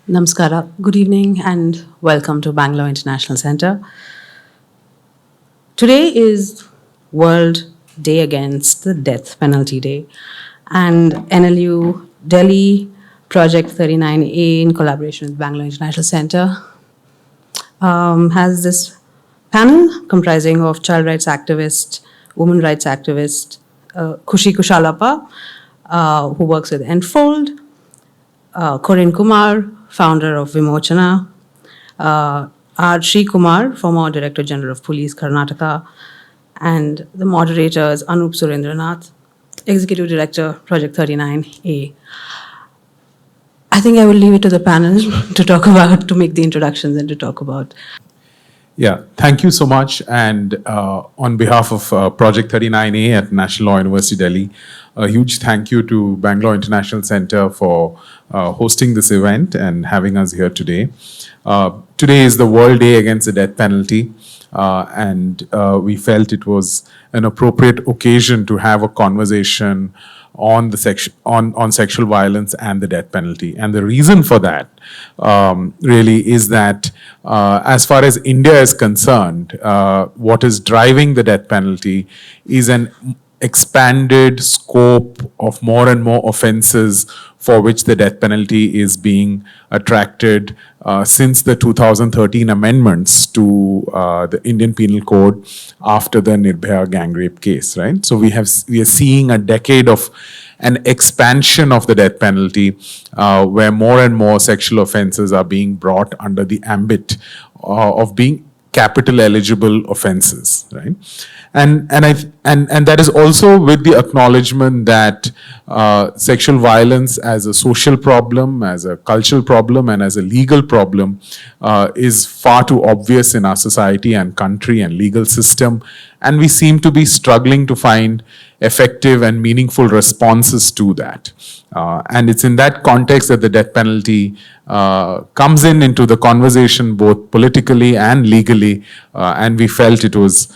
Namaskara. Good evening and welcome to Bangalore International Center. Today is World Day Against the Death Penalty Day, and NLU Delhi Project 39A in collaboration with Bangalore International Center has this panel comprising of child rights activist, women rights activist Kushi Kushalappa, who works with Enfold, Corrine Kumar, founder of Vimochana, R. Srikumar, former Director General of Police, Karnataka, and the moderator is Anup Surendranath, Executive Director, Project 39A. I think I will leave it to the panel to make the introductions and to talk about. Yeah, thank you so much. And on behalf of Project 39A at National Law University Delhi, a huge thank you to Bangalore International Center for hosting this event and having us here today. Today is the World Day Against the Death Penalty, and we felt it was an appropriate occasion to have a conversation on the on sexual violence and the death penalty. And the reason for that really is that as far as India is concerned, what is driving the death penalty is an expanded scope of more and more offences for which the death penalty is being attracted since the 2013 amendments to the Indian Penal Code after the Nirbhaya gang rape case, right? So we are seeing a decade of an expansion of the death penalty where more and more sexual offences are being brought under the ambit of being capital eligible offences, right? And that is also with the acknowledgement that sexual violence as a social problem, as a cultural problem, and as a legal problem is far too obvious in our society and country and legal system. And we seem to be struggling to find effective and meaningful responses to that. And it's in that context that the death penalty comes into the conversation both politically and legally. And we felt it was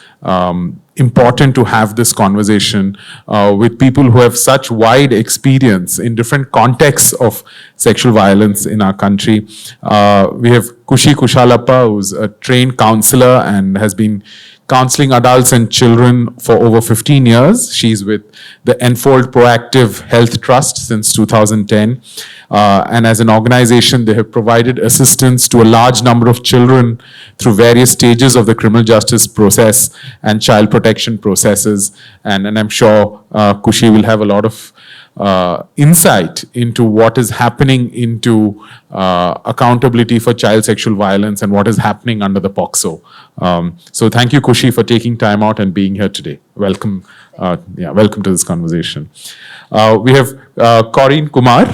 important to have this conversation with people who have such wide experience in different contexts of sexual violence in our country. We have Kushi Kushalappa, who's a trained counselor and has been counseling adults and children for over 15 years. She's with the Enfold Proactive Health Trust since 2010. And as an organization, they have provided assistance to a large number of children through various stages of the criminal justice process and child protection processes. And I'm sure Kushi will have a lot of insight into what is happening into accountability for child sexual violence and what is happening under the POCSO. So thank you, Kushi, for taking time out and being here today. Welcome. Welcome to this conversation. We have Corrine Kumar.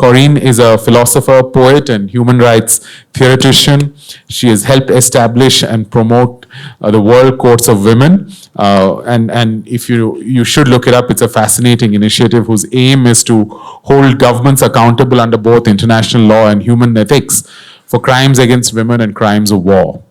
Corrine is a philosopher, poet, and human rights theoretician. She has helped establish and promote the World Courts of Women. And if you should look it up, it's a fascinating initiative whose aim is to hold governments accountable under both international law and human ethics for crimes against women and crimes of war.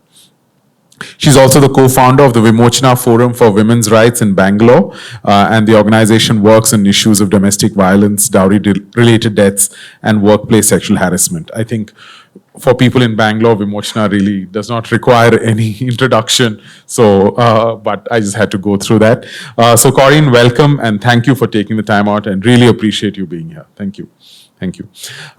She's also the co-founder of the Vimochana Forum for Women's Rights in Bangalore, and the organization works on issues of domestic violence, dowry-related deaths, and workplace sexual harassment. I think for people in Bangalore, Vimochana really does not require any introduction, so but I just had to go through that. So Corrine, welcome, and thank you for taking the time out, and really appreciate you being here. Thank you. Thank you.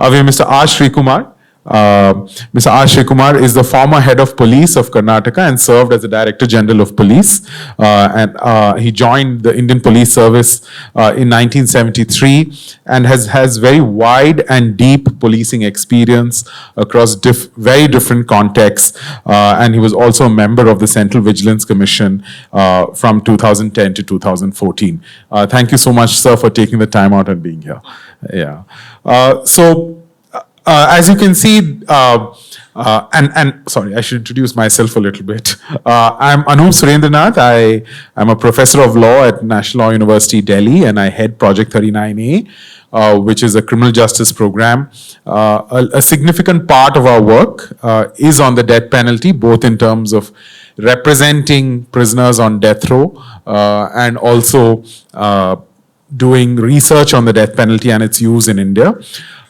We have Mr. R. Srikumar. Mr. R. Srikumar is the former head of police of Karnataka and served as the Director General of Police. He joined the Indian Police Service in 1973 and has very wide and deep policing experience across very different contexts. And he was also a member of the Central Vigilance Commission from 2010 to 2014. Thank you so much, sir, for taking the time out and being here. Yeah. As you can see, sorry, I should introduce myself a little bit. I'm Anup Surendranath. I'm a professor of law at National Law University Delhi, and I head Project 39A, which is a criminal justice program. A significant part of our work is on the death penalty, both in terms of representing prisoners on death row and also doing research on the death penalty and its use in India.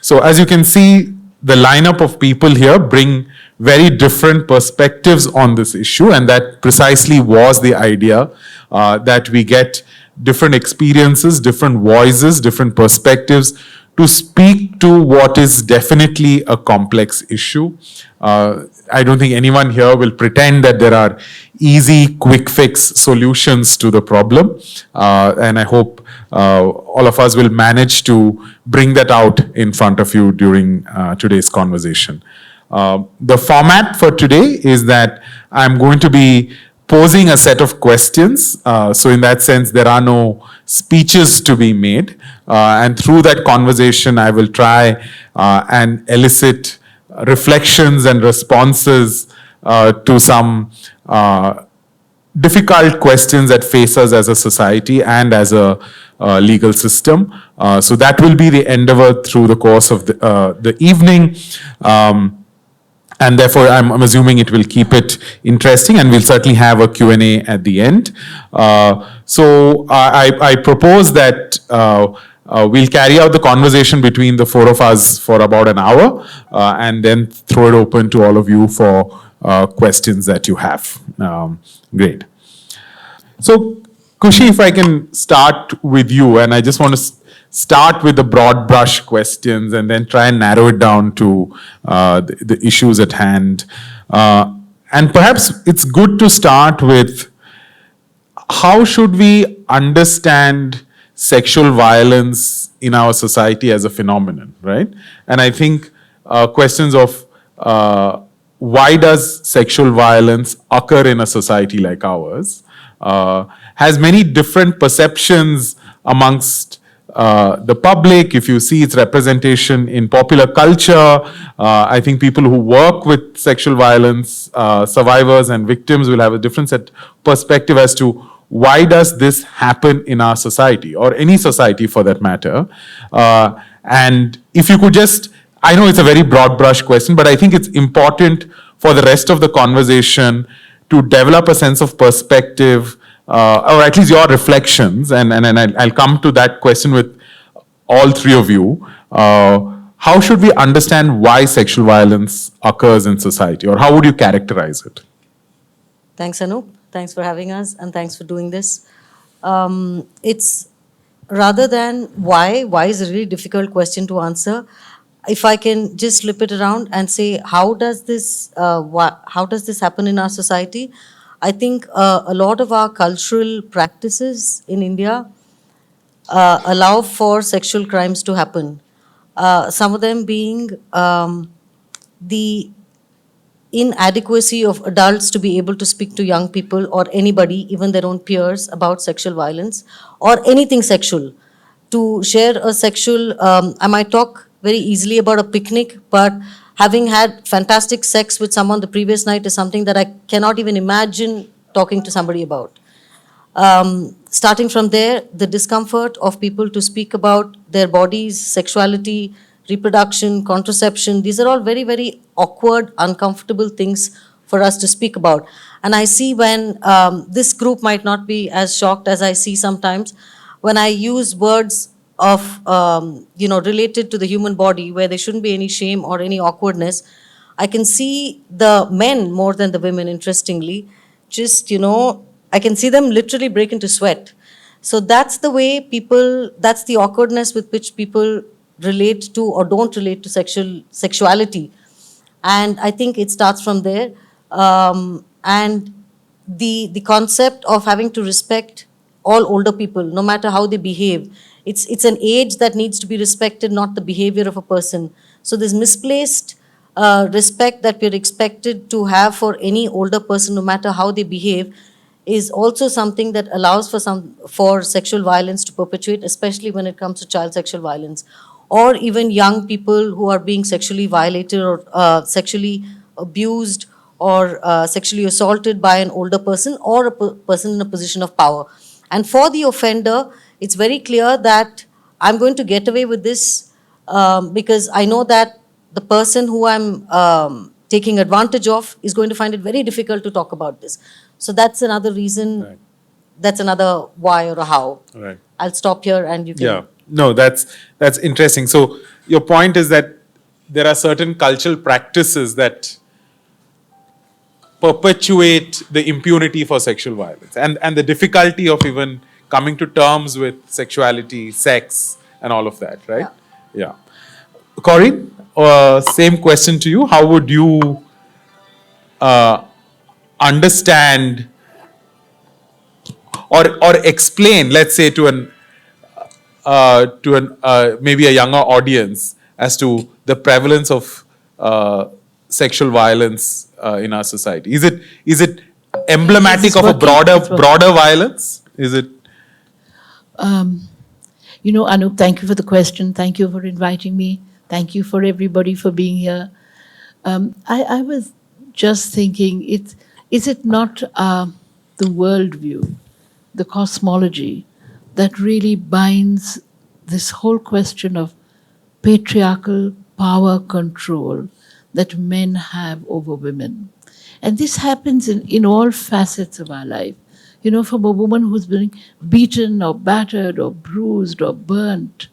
So as you can see, the lineup of people here bring very different perspectives on this issue, and that precisely was the idea, that we get different experiences, different voices, different perspectives to speak to what is definitely a complex issue. I don't think anyone here will pretend that there are easy, quick fix solutions to the problem. And I hope all of us will manage to bring that out in front of you during today's conversation. The format for today is that I'm going to be posing a set of questions. So in that sense, there are no speeches to be made. And through that conversation, I will try and elicit reflections and responses to some difficult questions that face us as a society and as a legal system. So that will be the endeavor through the course of the evening. And therefore, I'm assuming it will keep it interesting, and we'll certainly have a Q&A at the end. So I propose that we'll carry out the conversation between the four of us for about an hour, and then throw it open to all of you for questions that you have. Great. So, Kushi, if I can start with you, and I just want to start with the broad brush questions and then try and narrow it down to the issues at hand. And perhaps it's good to start with, how should we understand sexual violence in our society as a phenomenon, right? And I think questions of why does sexual violence occur in a society like ours has many different perceptions amongst the public. If you see its representation in popular culture, I think people who work with sexual violence survivors and victims will have a different set perspective as to why does this happen in our society, or any society for that matter. And if you could just, I know it's a very broad brush question, but I think it's important for the rest of the conversation to develop a sense of perspective, or at least your reflections, and I'll come to that question with all three of you. How should we understand why sexual violence occurs in society, or how would you characterize it? Thanks, Anup. Thanks for having us, and thanks for doing this. It's rather than why is a really difficult question to answer. If I can just flip it around and say, how does this happen in our society? I think a lot of our cultural practices in India allow for sexual crimes to happen. Some of them being the inadequacy of adults to be able to speak to young people or anybody, even their own peers, about sexual violence or anything sexual. To share a sexual, I might talk very easily about a picnic, but having had fantastic sex with someone the previous night is something that I cannot even imagine talking to somebody about. Starting from there, the discomfort of people to speak about their bodies, sexuality, reproduction, contraception, these are all very, very awkward, uncomfortable things for us to speak about. And I see when this group might not be as shocked as I see sometimes, when I use words of, related to the human body where there shouldn't be any shame or any awkwardness, I can see the men more than the women, interestingly. Just, I can see them literally break into sweat. So that's the way that's the awkwardness with which people relate to or don't relate to sexuality. And I think it starts from there. And the concept of having to respect all older people, no matter how they behave. It's an age that needs to be respected, not the behavior of a person. So this misplaced respect that we're expected to have for any older person, no matter how they behave, is also something that allows for sexual violence to perpetuate, especially when it comes to child sexual violence, or even young people who are being sexually violated or sexually abused or sexually assaulted by an older person or a person in a position of power. And for the offender, it's very clear that I'm going to get away with this because I know that the person who I'm taking advantage of is going to find it very difficult to talk about this. So that's another reason, right. That's another why or a how. Right. I'll stop here and you can... Yeah, no, that's interesting. So your point is that there are certain cultural practices that perpetuate the impunity for sexual violence and the difficulty of even coming to terms with sexuality, sex, and all of that, right? Yeah. Corrine, same question to you. How would you understand or explain, let's say, to an maybe a younger audience as to the prevalence of sexual violence in our society? Is it emblematic of a broader violence? Is it? Anup, thank you for the question. Thank you for inviting me. Thank you for everybody for being here. I was just thinking, is it not the worldview, the cosmology, that really binds this whole question of patriarchal power control that men have over women? And this happens in all facets of our life. From a woman who's been beaten or battered or bruised or burnt,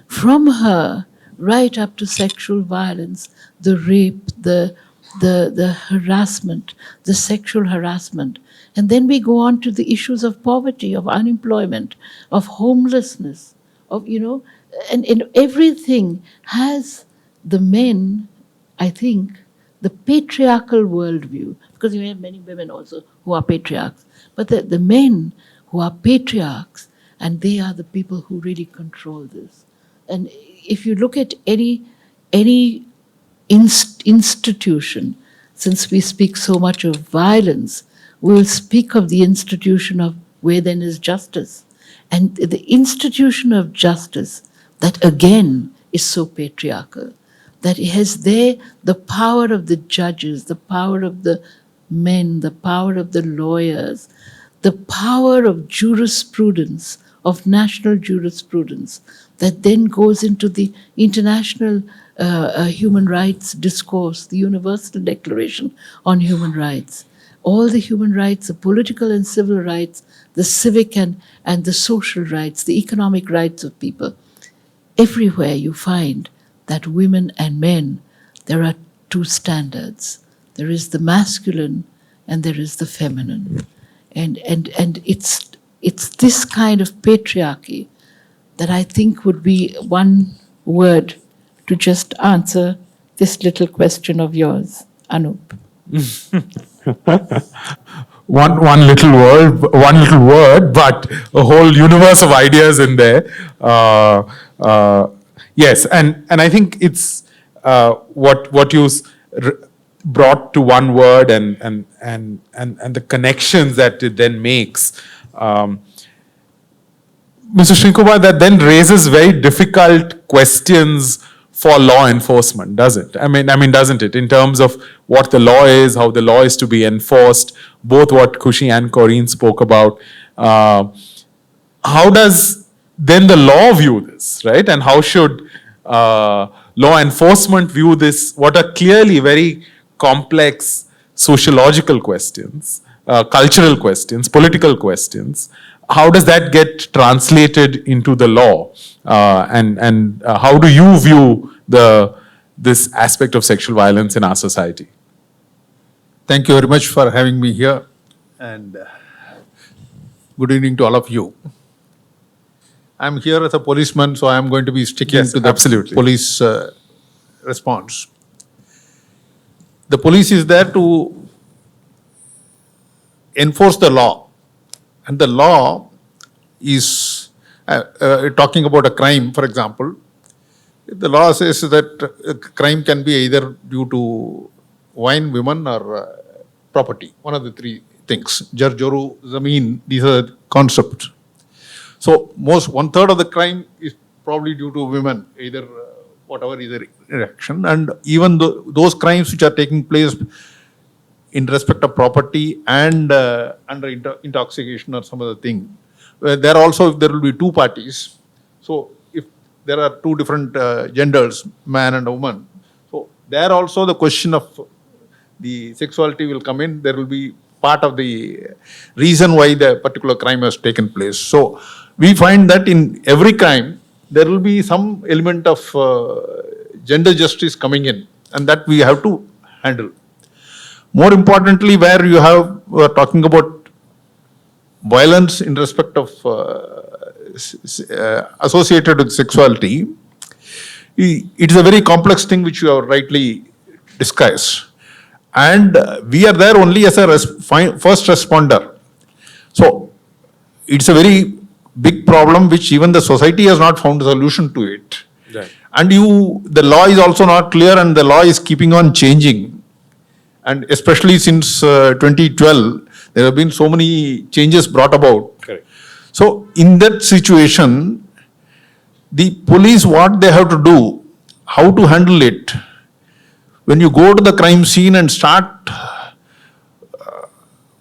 from her right up to sexual violence, the rape, the harassment, the sexual harassment. And then we go on to the issues of poverty, of unemployment, of homelessness, and everything has the men, I think, the patriarchal worldview, because you have many women also who are patriarchs, but the men who are patriarchs, and they are the people who really control this. And if you look at any institution, since we speak so much of violence, we will speak of the institution of where then is justice. And the institution of justice, that again is so patriarchal, that it has there the power of the judges, the power of the men, the power of the lawyers, the power of jurisprudence, of national jurisprudence, that then goes into the international human rights discourse, the Universal Declaration on Human Rights. All the human rights, the political and civil rights, the civic and the social rights, the economic rights of people. Everywhere you find that women and men, there are two standards. There is the masculine and there is the feminine. And it's this kind of patriarchy that I think would be one word to just answer this little question of yours, Anup. One little word, but a whole universe of ideas in there. Yes, and I think it's what you brought to one word and the connections that it then makes. Mr. Srikumar, that then raises very difficult questions for law enforcement, does it? I mean, doesn't it? In terms of what the law is, how the law is to be enforced, both what Kushi and Corrine spoke about. How does then the law view this, right? And how should law enforcement view this? What are clearly very complex sociological questions, cultural questions, political questions. How does that get translated into the law? And how do you view this aspect of sexual violence in our society? Thank you very much for having me here, and good evening to all of you. I'm here as a policeman, so I'm going to be sticking to the police response. The police is there to enforce the law. And the law is, talking about a crime, for example, the law says that a crime can be either due to wine, women, or property. One of the three things. Jar, joru, zameen, these are the concepts. So one third of the crime is probably due to women, either whatever is the reaction. And even those crimes which are taking place in respect of property and under intoxication or some other thing, there also there will be two parties. So if there are two different genders, man and a woman, so there also the question of the sexuality will come in. There will be part of the reason why the particular crime has taken place. So we find that in every crime there will be some element of gender justice coming in, and that we have to handle. More importantly, where you have talking about violence in respect of associated with sexuality, it is a very complex thing which you have rightly discussed. And we are there only as a first responder. So it's a very big problem which even the society has not found a solution to it. Right. And the law is also not clear, and the law is keeping on changing. And especially since 2012, there have been so many changes brought about. Correct. So in that situation, the police, what they have to do, how to handle it, when you go to the crime scene and start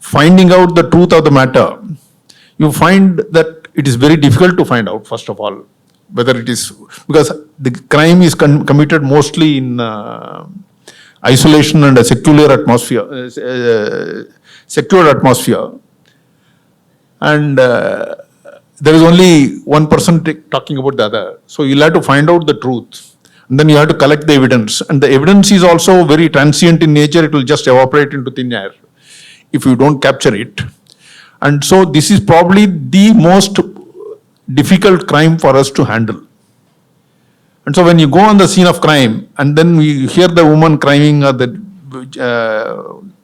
finding out the truth of the matter, you find that it is very difficult to find out, first of all, whether it is, because the crime is committed mostly in isolation and a secular atmosphere, and there is only one person talking about the other. So you'll have to find out the truth, and then you have to collect the evidence. And the evidence is also very transient in nature. It will just evaporate into thin air if you don't capture it. And so this is probably the most difficult crime for us to handle. And so when you go on the scene of crime and then we hear the woman crying, or the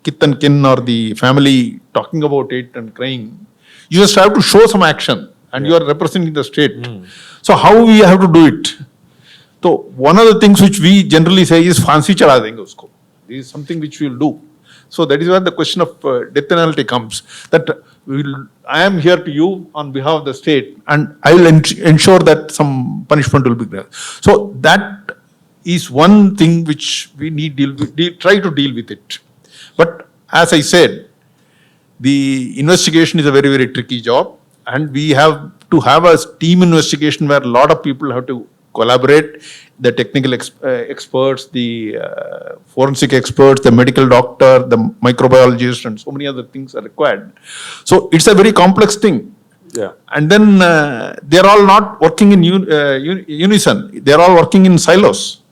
kith and kin or the family talking about it and crying, you just have to show some action, and you are representing the state. So how we have to do it? So one of the things which we generally say is फांसी चढ़ा देंगे उसको. This is something which we will do. So that is where the question of death penalty comes. That I am here to you on behalf of the state, and I will ensure that some punishment will be there. So that is one thing which we need try to deal with it. But as I said, the investigation is a very, very tricky job, and we have to have a team investigation where a lot of people have to collaborate, the technical experts, the forensic experts, the medical doctor, the microbiologist, and so many other things are required. So it's a very complex thing. Yeah. And then they're all not working in unison. They're all working in silos.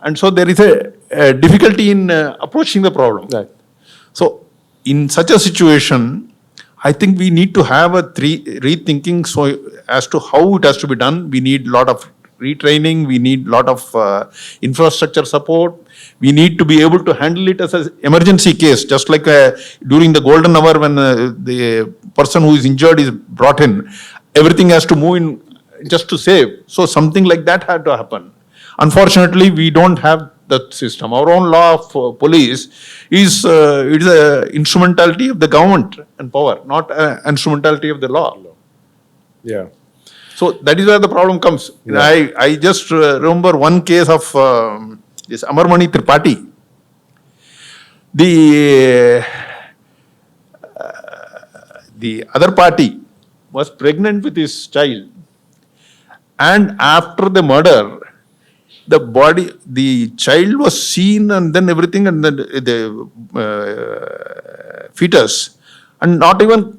And so there is a difficulty in approaching the problem. Right. So in such a situation, I think we need to have a rethinking so as to how it has to be done. We need a lot of retraining, we need a lot of infrastructure support. We need to be able to handle it as an emergency case, just like during the golden hour when the person who is injured is brought in. Everything has to move in just to save. So something like that had to happen. Unfortunately, we don't have that system. Our own law of police is it is an instrumentality of the government and power, not an instrumentality of the law. Yeah. So that is where the problem comes. Yeah. I just remember one case of this Amarmani Tripathi. The other party was pregnant with his child, and after the murder, the child was seen, and then everything, and then the fetus, and not even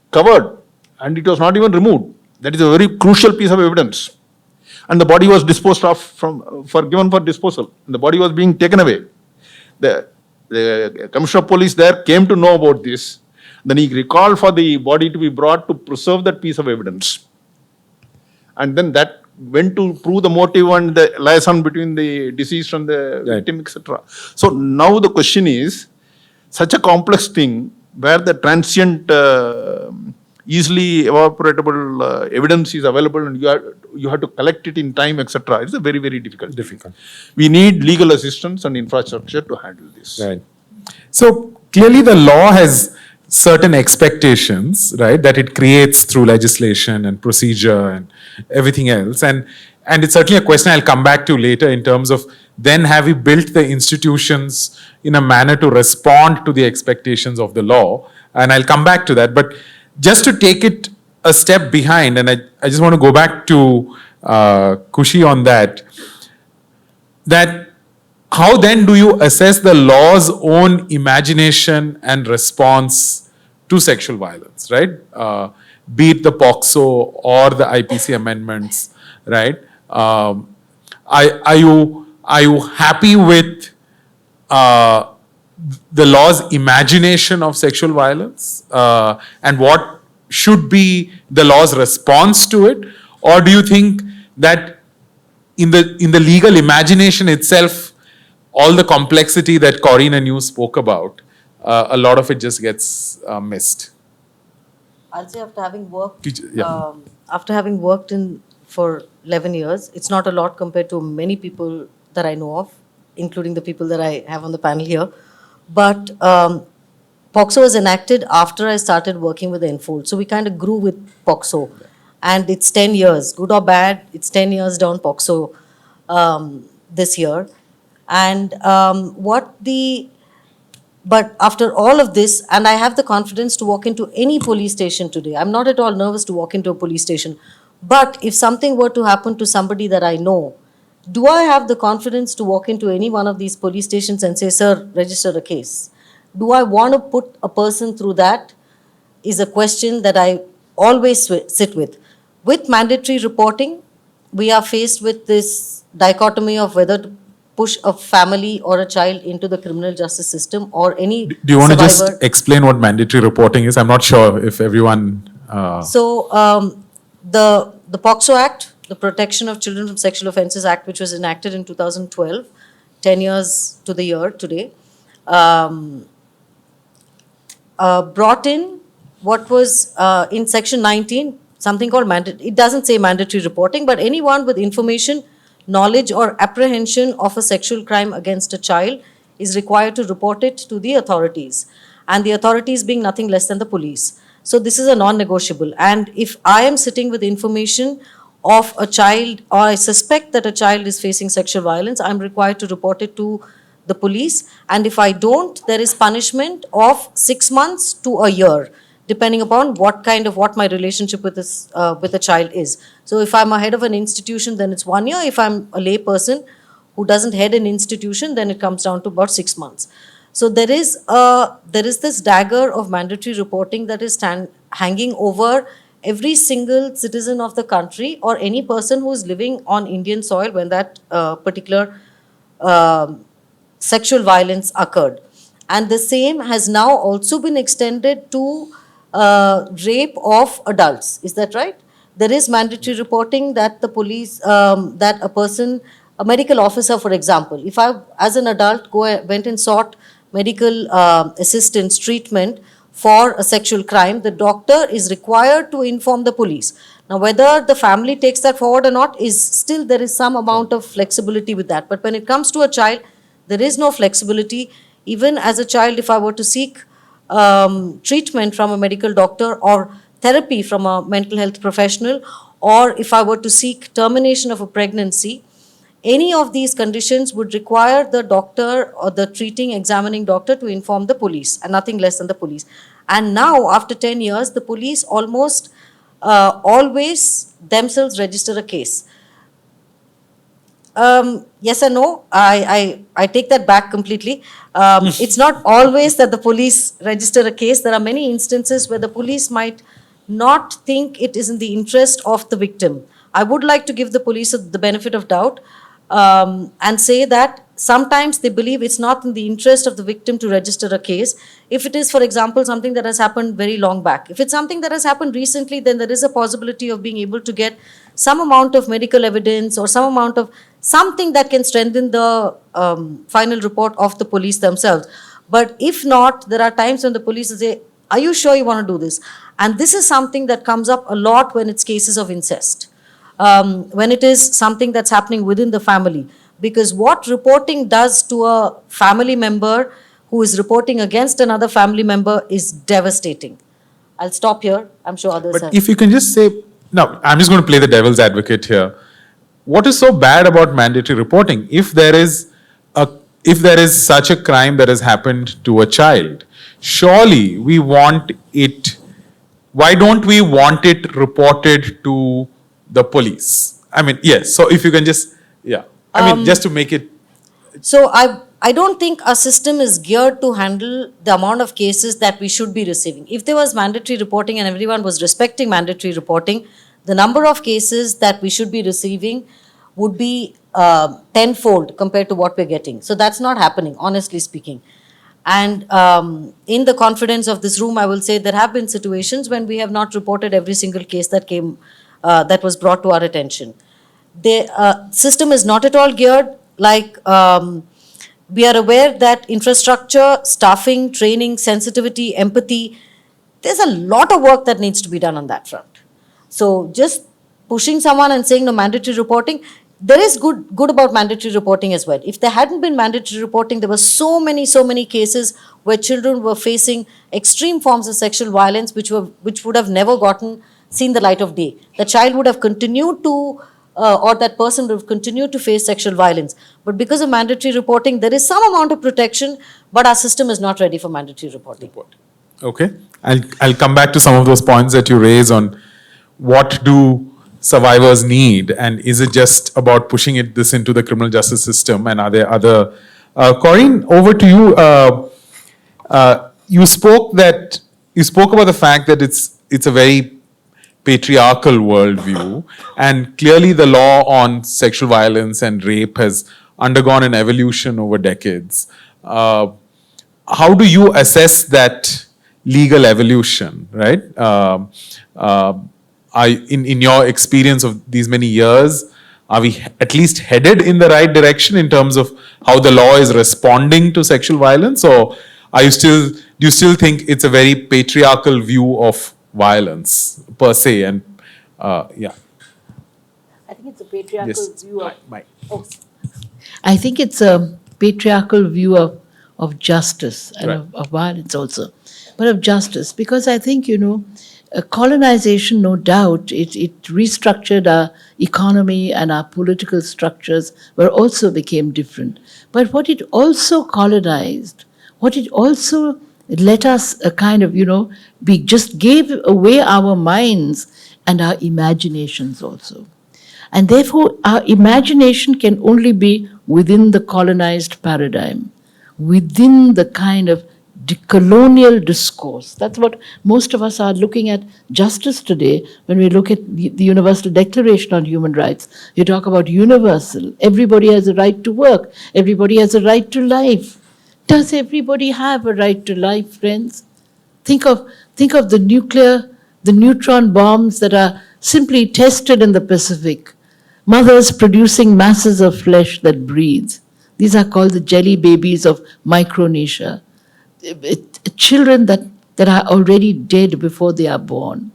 covered, and it was not even removed. That is a very crucial piece of evidence. And the body was disposed of given for disposal. And the body was being taken away. The Commissioner of Police there came to know about this. Then he recalled for the body to be brought to preserve that piece of evidence. And then that went to prove the motive and the liaison between the deceased and the victim, etc. So now the question is, such a complex thing where the transient easily evaporatable evidence is available, and you have to collect it in time, etc. It's a very, very difficult. We need legal assistance and infrastructure to handle this. Right. So clearly the law has certain expectations, right, that it creates through legislation and procedure and everything else. And it's certainly a question I'll come back to later in terms of then have we built the institutions in a manner to respond to the expectations of the law? And I'll come back to that. But just to take it a step behind, and I just want to go back to Kushi on that how then do you assess the law's own imagination and response to sexual violence, right? Be it the POCSO or the IPC amendments, right? Are Are you happy with the law's imagination of sexual violence and what should be the law's response to it? Or do you think that in the legal imagination itself, all the complexity that Corrine and you spoke about, a lot of it just gets missed? I'll say after having worked, Yeah. after having worked in for 11 years, it's not a lot compared to many people that I know of, including the people that I have on the panel here. But POCSO was enacted after I started working with the Enfold. So we kind of grew with POCSO. And it's 10 years, good or bad, it's 10 years down POCSO this year. And but after all of this, and I have the confidence to walk into any police station today. I'm not at all nervous to walk into a police station. But if something were to happen to somebody that I know, do I have the confidence to walk into any one of these police stations and say, sir, register a case? Do I want to put a person through that? Is a question that I always sit with. With mandatory reporting, we are faced with this dichotomy of whether to push a family or a child into the criminal justice system or any Do you want to survivor. just explain what mandatory reporting is? I'm not sure if everyone. So the POCSO Act, the Protection of Children from Sexual Offences Act, which was enacted in 2012, 10 years to the year today, brought in what was in section 19, something called mandatory. It doesn't say mandatory reporting, but anyone with information, knowledge or apprehension of a sexual crime against a child is required to report it to the authorities, and the authorities being nothing less than the police. So this is a non-negotiable. And if I am sitting with information of a child, or I suspect that a child is facing sexual violence, I'm required to report it to the police. And if I don't, there is punishment of 6 months to a year, depending upon what my relationship with this with a child is. So if I'm a head of an institution, then it's 1 year. If I'm a lay person who doesn't head an institution, then it comes down to about 6 months. So there is this dagger of mandatory reporting that is hanging over every single citizen of the country or any person who is living on Indian soil when that particular sexual violence occurred. And the same has now also been extended to rape of adults. Is that right? There is mandatory reporting that the police, that a person, a medical officer, for example, if I, as an adult, went and sought medical assistance, treatment for a sexual crime, the doctor is required to inform the police. Now, whether the family takes that forward or not is still, there is some amount of flexibility with that. But when it comes to a child, there is no flexibility. Even as a child, if I were to seek treatment from a medical doctor or therapy from a mental health professional, or if I were to seek termination of a pregnancy, any of these conditions would require the doctor or the treating examining doctor to inform the police, and nothing less than the police. And now, after 10 years, the police almost always themselves register a case. Yes and no, I take that back completely. It's not always that the police register a case. There are many instances where the police might not think it is in the interest of the victim. I would like to give the police the benefit of doubt and say that sometimes they believe it's not in the interest of the victim to register a case. If it is, for example, something that has happened very long back. If it's something that has happened recently, then there is a possibility of being able to get some amount of medical evidence or some amount of something that can strengthen the final report of the police themselves. But if not, there are times when the police will say, are you sure you want to do this? And this is something that comes up a lot when it's cases of incest. When it is something that's happening within the family. Because what reporting does to a family member who is reporting against another family member is devastating. I'll stop here. I'm sure others have. But if you can just say, no, I'm just going to play the devil's advocate here. What is so bad about mandatory reporting? If there is such a crime that has happened to a child, surely we want it. Why don't we want it reported to the police? I mean, yes. So if you can just, yeah. I mean, just to make it. So I don't think our system is geared to handle the amount of cases that we should be receiving. If there was mandatory reporting and everyone was respecting mandatory reporting, the number of cases that we should be receiving would be tenfold compared to what we're getting. So that's not happening, honestly speaking. And in the confidence of this room, I will say there have been situations when we have not reported every single case that came, that was brought to our attention. The system is not at all geared like we are aware that infrastructure, staffing, training, sensitivity, empathy, there's a lot of work that needs to be done on that front. So just pushing someone and saying no mandatory reporting, there is good about mandatory reporting as well. If there hadn't been mandatory reporting, there were so many cases where children were facing extreme forms of sexual violence which would have never seen the light of day. The child would have continued to or that person would have continued to face sexual violence. But because of mandatory reporting, there is some amount of protection, but our system is not ready for mandatory reporting. Okay. I'll come back to some of those points that you raise on what do survivors need, and is it just about pushing this into the criminal justice system, and are there other... Corrine, over to you. You spoke about the fact that it's a very patriarchal worldview, and clearly the law on sexual violence and rape has undergone an evolution over decades. How do you assess that legal evolution, right? In your experience of these many years, are we at least headed in the right direction in terms of how the law is responding to sexual violence, or do you still think it's a very patriarchal view of violence per se? And yeah. I think it's a patriarchal Yes. view of... Bye. Oh. I think it's a patriarchal view of justice and Right. of violence also, but of justice, because I think, colonization, no doubt, it restructured our economy, and our political structures also became different. But what it also colonized, what it also let us just gave away our minds and our imaginations also. And therefore, our imagination can only be within the colonized paradigm, within the kind of colonial discourse. That's what most of us are looking at justice today. When we look at the Universal Declaration on Human Rights, you talk about universal. Everybody has a right to work. Everybody has a right to life. Does everybody have a right to life, friends? Think of the neutron bombs that are simply tested in the Pacific. Mothers producing masses of flesh that breathes. These are called the jelly babies of Micronesia. Children that are already dead before they are born.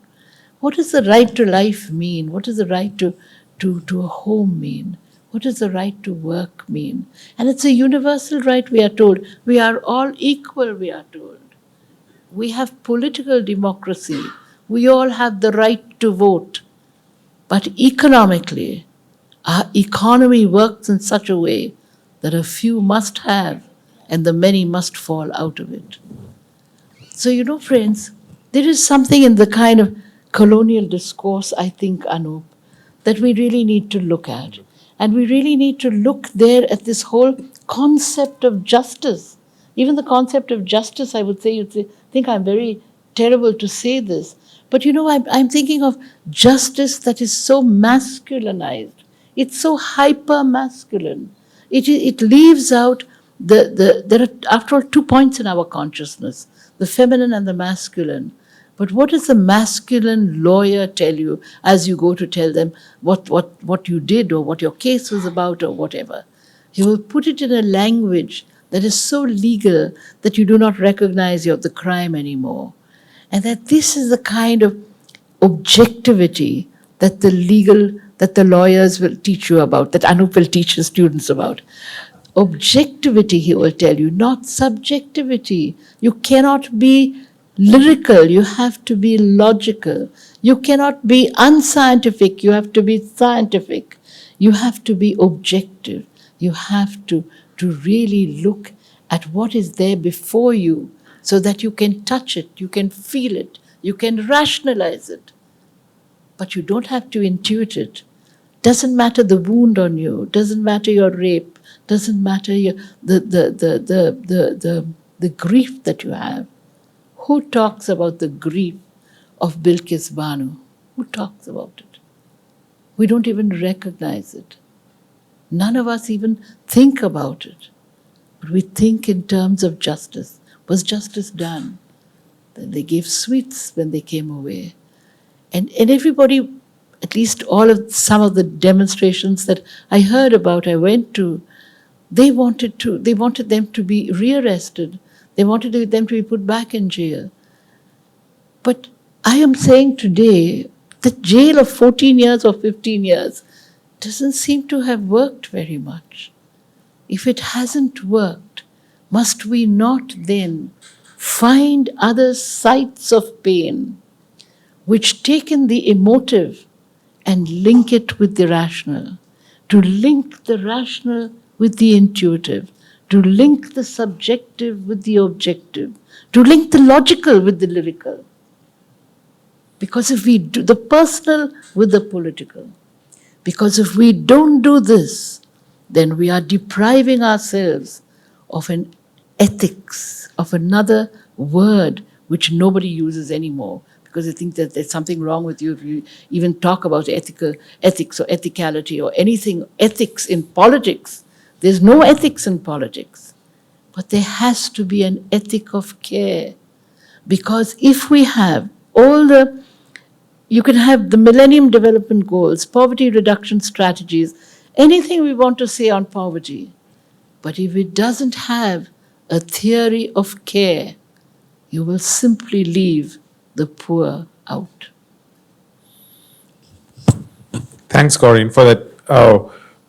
What does the right to life mean? What does the right to a home mean? What does the right to work mean? And it's a universal right, we are told. We are all equal, we are told. We have political democracy. We all have the right to vote. But economically, our economy works in such a way that a few must have and the many must fall out of it. So, friends, there is something in the kind of colonial discourse, I think, Anup, that we really need to look at. And we really need to look there at this whole concept of justice. Even the concept of justice, I would say, you'd think I'm very terrible to say this, but I'm thinking of justice that is so masculinized. It's so hyper-masculine. It leaves out there are, after all, 2 points in our consciousness, the feminine and the masculine. But what does the masculine lawyer tell you as you go to tell them what you did or what your case was about or whatever? He will put it in a language that is so legal that you do not recognize the crime anymore. And that this is the kind of objectivity that the lawyers will teach you about, that Anup will teach his students about. Objectivity, he will tell you, not subjectivity. You cannot be lyrical, you have to be logical. You cannot be unscientific, you have to be scientific. You have to be objective. You have to really look at what is there before you so that you can touch it, you can feel it, you can rationalize it. But you don't have to intuit it. Doesn't matter the wound on you, doesn't matter your rape, doesn't matter the grief that you have. Who talks about the grief of Bilkis Banu? Who talks about it? We don't even recognize it. None of us even think about it. But we think in terms of justice. Was justice done? Then they gave sweets when they came away. And everybody, at least some of the demonstrations that I heard about, I went to, they wanted them to be rearrested. They wanted them to be put back in jail. But I am saying today that jail of 14 years or 15 years doesn't seem to have worked very much. If it hasn't worked, must we not then find other sites of pain which take in the emotive and link it with the rational, to link the rational with the intuitive, to link the subjective with the objective, to link the logical with the lyrical? Because if we do the personal with the political, because if we don't do this, then we are depriving ourselves of an ethics, of another word which nobody uses anymore, because they think that there's something wrong with you if you even talk about ethics or ethicality or anything, ethics in politics. There's no ethics in politics. But there has to be an ethic of care. Because if we have you can have the Millennium Development Goals, poverty reduction strategies, anything we want to say on poverty. But if it doesn't have a theory of care, you will simply leave the poor out. Thanks, Corrine, for that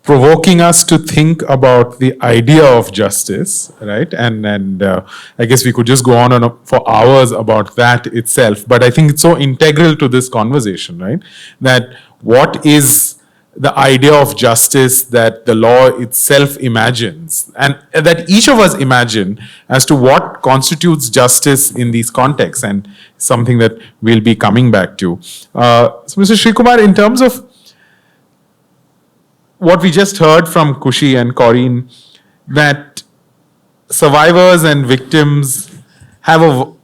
provoking us to think about the idea of justice, right? And I guess we could just go on for hours about that itself. But I think it's so integral to this conversation, right? That what is the idea of justice that the law itself imagines, and that each of us imagine as to what constitutes justice in these contexts, and something that we'll be coming back to. So Mr. Srikumar, in terms of what we just heard from Kushi and Corrine, that survivors and victims have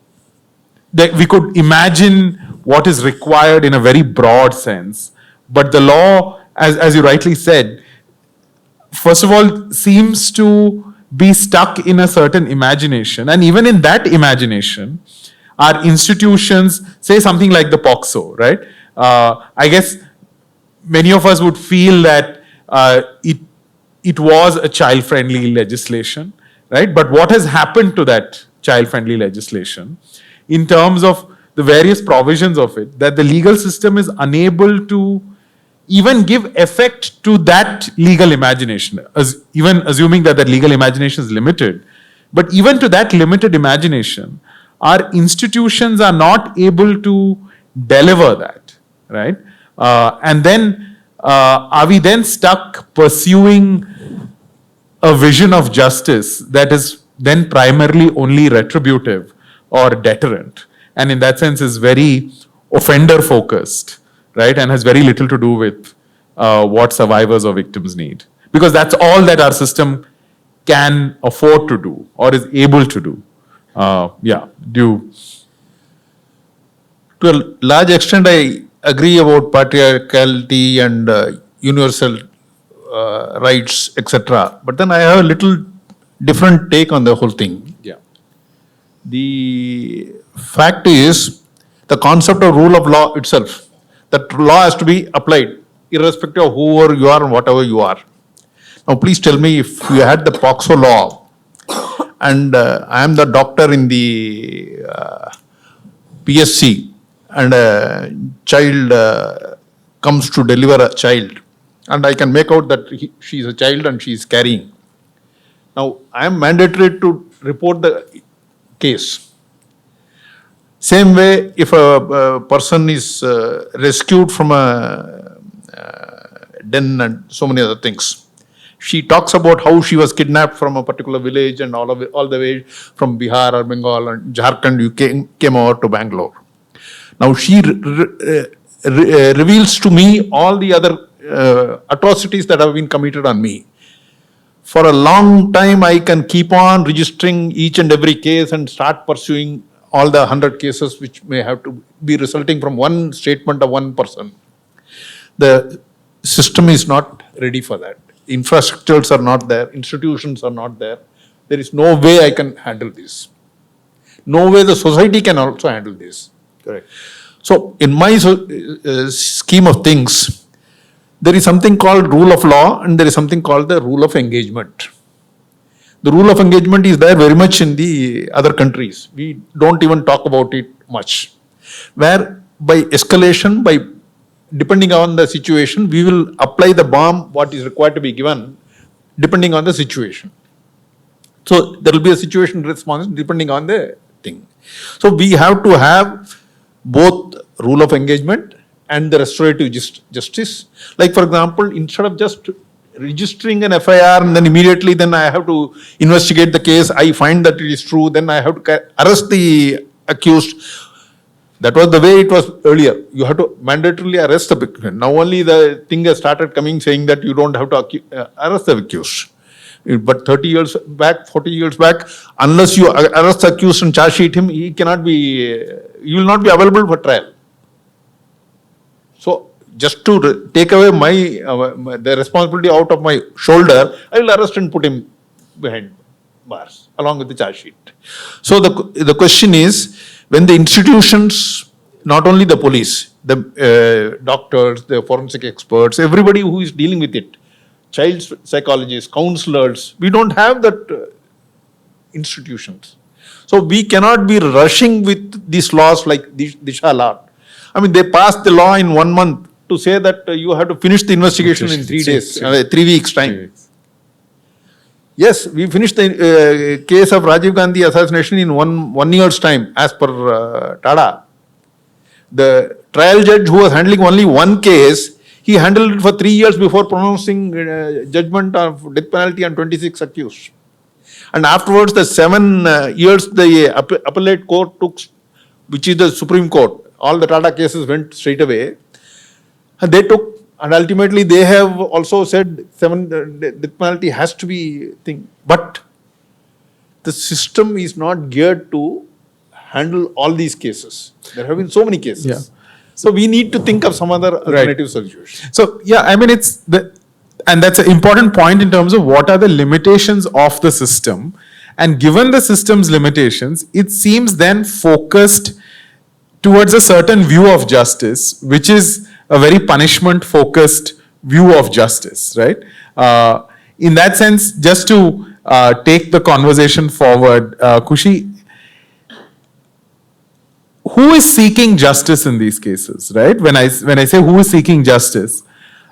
that we could imagine what is required in a very broad sense, but the law, as you rightly said, first of all, seems to be stuck in a certain imagination. And even in that imagination, our institutions say something like the POCSO, right? I guess many of us would feel that it was a child-friendly legislation, right? But what has happened to that child-friendly legislation in terms of the various provisions of it, that the legal system is unable to even give effect to that legal imagination, even assuming that that legal imagination is limited. But even to that limited imagination, our institutions are not able to deliver that, right? And then are we then stuck pursuing a vision of justice that is then primarily only retributive or deterrent, and in that sense is very offender focused, right, and has very little to do with what survivors or victims need, because that's all that our system can afford to do or is able to do. To a large extent, I agree about patriarchality and universal rights, etc. But then I have a little different take on the whole thing. Yeah. The fact is, the concept of rule of law itself, that law has to be applied irrespective of whoever you are and whatever you are. Now, please tell me, if you had the POCSO law and I am the doctor in the PSC and a child comes to deliver a child, and I can make out that she is a child and she is carrying. Now, I am mandatory to report the case. Same way, if a person is rescued from a den and so many other things, she talks about how she was kidnapped from a particular village and all the way from Bihar or Bengal and Jharkhand, you came over to Bangalore. Now she reveals to me all the other atrocities that have been committed on me. For a long time, I can keep on registering each and every case and start pursuing all the 100 cases which may have to be resulting from one statement of one person. The system is not ready for that. infrastructures are not there, institutions are not there, there is no way I can handle this. No way the society can also handle this. Correct. So, in my scheme of things, there is something called rule of law and there is something called the rule of engagement. The rule of engagement is there very much in the other countries. We don't even talk about it much. Where by escalation, depending on the situation, we will apply the bomb what is required to be given depending on the situation. So there will be a situation response depending on the thing. So we have to have both rule of engagement and the restorative justice. Like for example, instead of just registering an FIR and then immediately then I have to investigate the case, I find that it is true, then I have to arrest the accused. That was the way it was earlier. You have to mandatorily arrest the victim. Now only the thing has started coming saying that you don't have to arrest the accused. But 30 years back, 40 years back, unless you arrest the accused and charge sheet him, he will not be available for trial. So just to take away the responsibility out of my shoulder, I will arrest and put him behind bars along with the charge sheet. So the question is, when the institutions, not only the police, the doctors, the forensic experts, everybody who is dealing with it, child psychologists, counselors, we don't have that institutions. So we cannot be rushing with these laws like Disha law. I mean, they passed the law in 1 month to say that you have to finish the investigation in 3 days, 3 weeks time. Yes, we finished the case of Rajiv Gandhi assassination in one year's time, as per Tada. The trial judge who was handling only one case, he handled it for 3 years before pronouncing judgment of death penalty on 26 accused. And afterwards, the 7 years the appellate court took, which is the Supreme Court, all the Tata cases went straight away. And they took, and ultimately they have also said death penalty has to be thing. But the system is not geared to handle all these cases. There have been so many cases. Yeah. So we need to think of some other alternative solution. So yeah, I mean and that's an important point in terms of what are the limitations of the system. And given the system's limitations, it seems then focused towards a certain view of justice, which is a very punishment-focused view of justice, right? In that sense, just to take the conversation forward, Kushi, who is seeking justice in these cases, right? When I say who is seeking justice,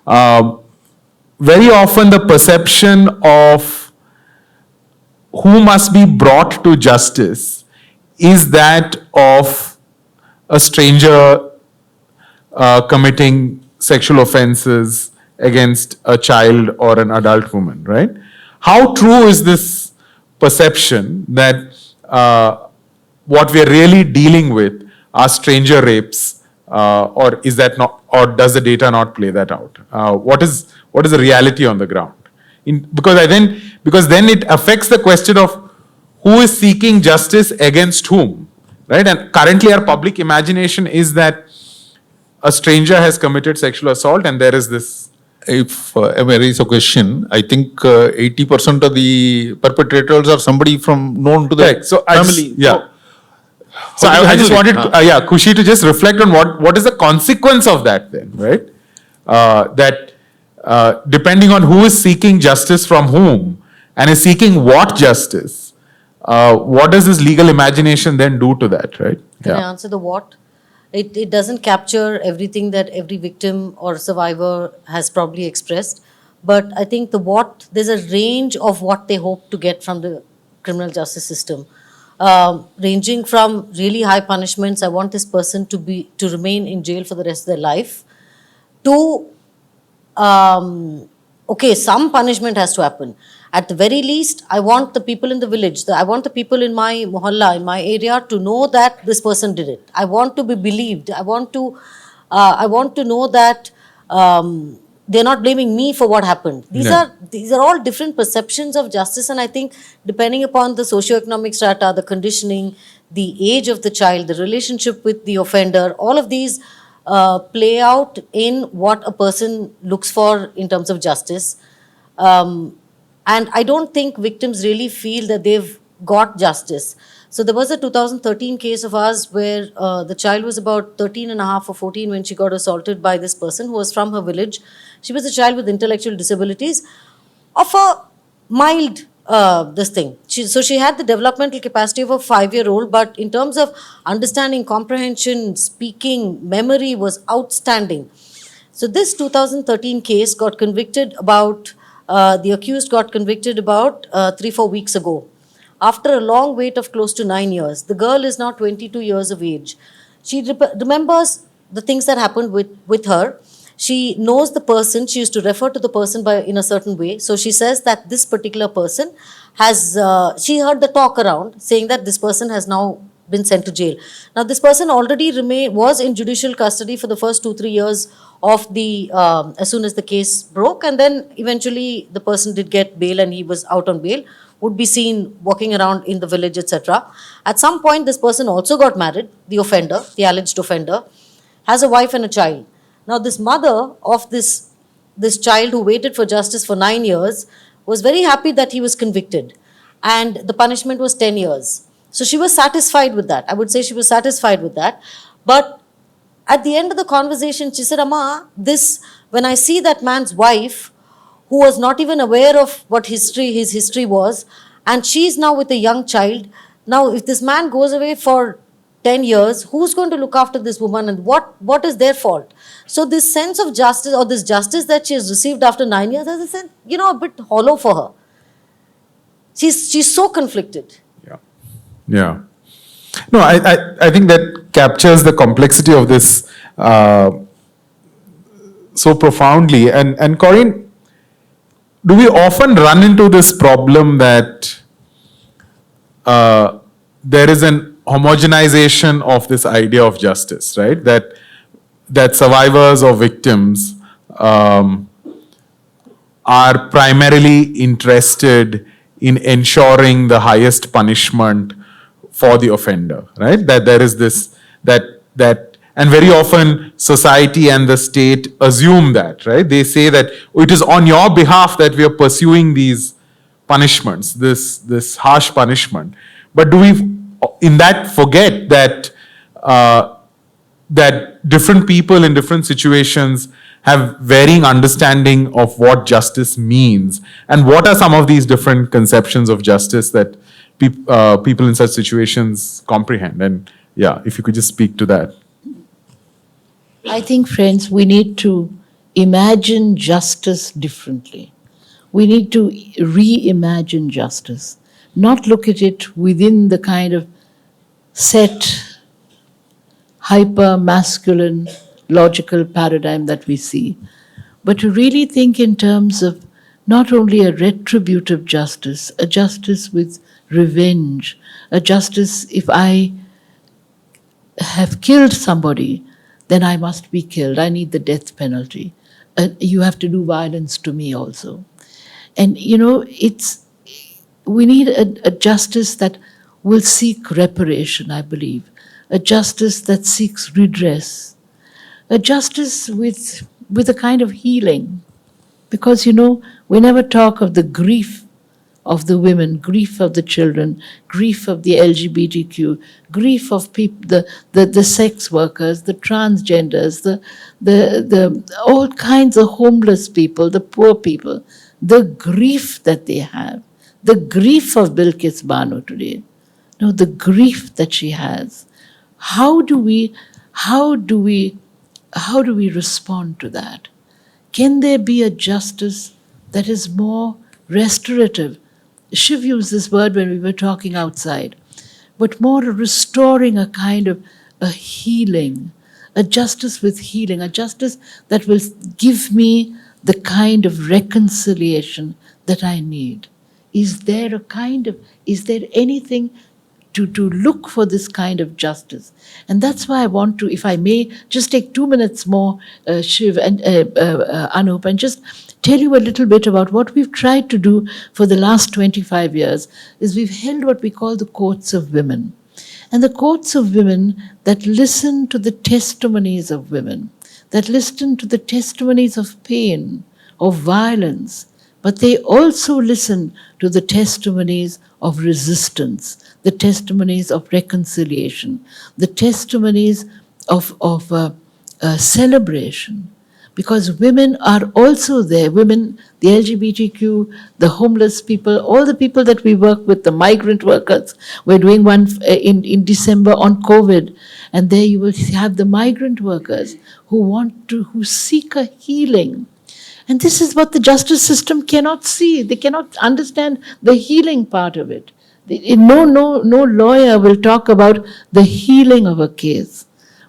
very often the perception of who must be brought to justice is that of a stranger committing sexual offenses against a child or an adult woman, right? How true is this perception that what we are really dealing with are stranger rapes, or is that not, or does the data not play that out? What is the reality on the ground? Because then it affects the question of who is seeking justice against whom, right? And currently our public imagination is that a stranger has committed sexual assault and there is this. If I may raise a question, I think 80% of the perpetrators are somebody from known to the Right. So family. So I just wanted Kushi to just reflect on what is the consequence of that then, right? Depending on who is seeking justice from whom and is seeking what justice, what does this legal imagination then do to that, right? Can I answer the what? It doesn't capture everything that every victim or survivor has probably expressed. But I think the what, there's a range of what they hope to get from the criminal justice system. Ranging from really high punishments, I want this person to remain in jail for the rest of their life, to okay, some punishment has to happen. At the very least, I want the people in the village, I want the people in my mohalla, in my area, to know that this person did it. I want to be believed. I want to know that they're not blaming me for what happened. These are all different perceptions of justice, and I think depending upon the socioeconomic strata, the conditioning, the age of the child, the relationship with the offender, all of these play out in what a person looks for in terms of justice. And I don't think victims really feel that they've got justice. So there was a 2013 case of ours where the child was about 13 and a half or 14 when she got assaulted by this person who was from her village. She was a child with intellectual disabilities of a mild this thing. So she had the developmental capacity of a 5-year-old, but in terms of understanding, comprehension, speaking, memory was outstanding. So this 2013 case got convicted about, the accused got convicted about 3-4 weeks ago. After a long wait of close to 9 years, the girl is now 22 years of age. She remembers the things that happened with her. She knows the person. She used to refer to the person in a certain way. So she says that this particular person has, she heard the talk around saying that this person has now been sent to jail. Now this person already was in judicial custody for the first 2-3 years of the, as soon as the case broke, and then eventually the person did get bail and he was out on bail, would be seen walking around in the village, etc. At some point, this person also got married, the offender, the alleged offender, has a wife and a child. Now, this mother of this child who waited for justice for 9 years was very happy that he was convicted, and the punishment was 10 years. So she was satisfied with that. I would say she was satisfied with that. But at the end of the conversation, she said, Amma, when I see that man's wife, who was not even aware of what his history was, and she's now with a young child. Now, if this man goes away for 10 years, who's going to look after this woman, and what is their fault? So this sense of justice, or this justice that she has received after 9 years, as I said, a bit hollow for her. She's so conflicted. Yeah. Yeah. No, I think that captures the complexity of this so profoundly. And Corrine, do we often run into this problem that there is an homogenization of this idea of justice, right? That survivors or victims are primarily interested in ensuring the highest punishment for the offender, right? That there is this, and very often society and the state assume that, right? They say that it is on your behalf that we are pursuing these punishments, this harsh punishment. But do we, in that, forget that that different people in different situations have varying understanding of what justice means, and what are some of these different conceptions of justice that people in such situations comprehend? And yeah, if you could just speak to that. I think, friends, we need to imagine justice differently. We need to reimagine justice, not look at it within the kind of set, hyper-masculine, logical paradigm that we see, but to really think in terms of not only a retributive justice, a justice with revenge, a justice, if I have killed somebody, then I must be killed. I need the death penalty. You have to do violence to me also. And, we need a justice that will seek reparation, I believe. A justice that seeks redress. A justice with a kind of healing. Because, we never talk of the grief of the women, grief of the children, grief of the LGBTQ, grief of people, the sex workers, the transgenders, the all kinds of homeless people, the poor people, the grief that they have, the grief of Bilkis Bano today, the grief that she has. How do we respond to that? Can there be a justice that is more restorative? Shiv used this word when we were talking outside, but more restoring a kind of a healing, a justice with healing, a justice that will give me the kind of reconciliation that I need. Is there anything to look for this kind of justice? And that's why I want to, if I may, just take 2 minutes more, Shiv and Anup, and just tell you a little bit about what we've tried to do for the last 25 years, is we've held what we call the courts of women. And the courts of women that listen to the testimonies of women, that listen to the testimonies of pain, of violence, but they also listen to the testimonies of resistance, the testimonies of reconciliation, the testimonies of celebration. Because women are also there. Women, the LGBTQ, the homeless people, all the people that we work with, the migrant workers. We're doing one in December on COVID. And there you will have the migrant workers who seek a healing. And this is what the justice system cannot see. They cannot understand the healing part of it. No lawyer will talk about the healing of a case.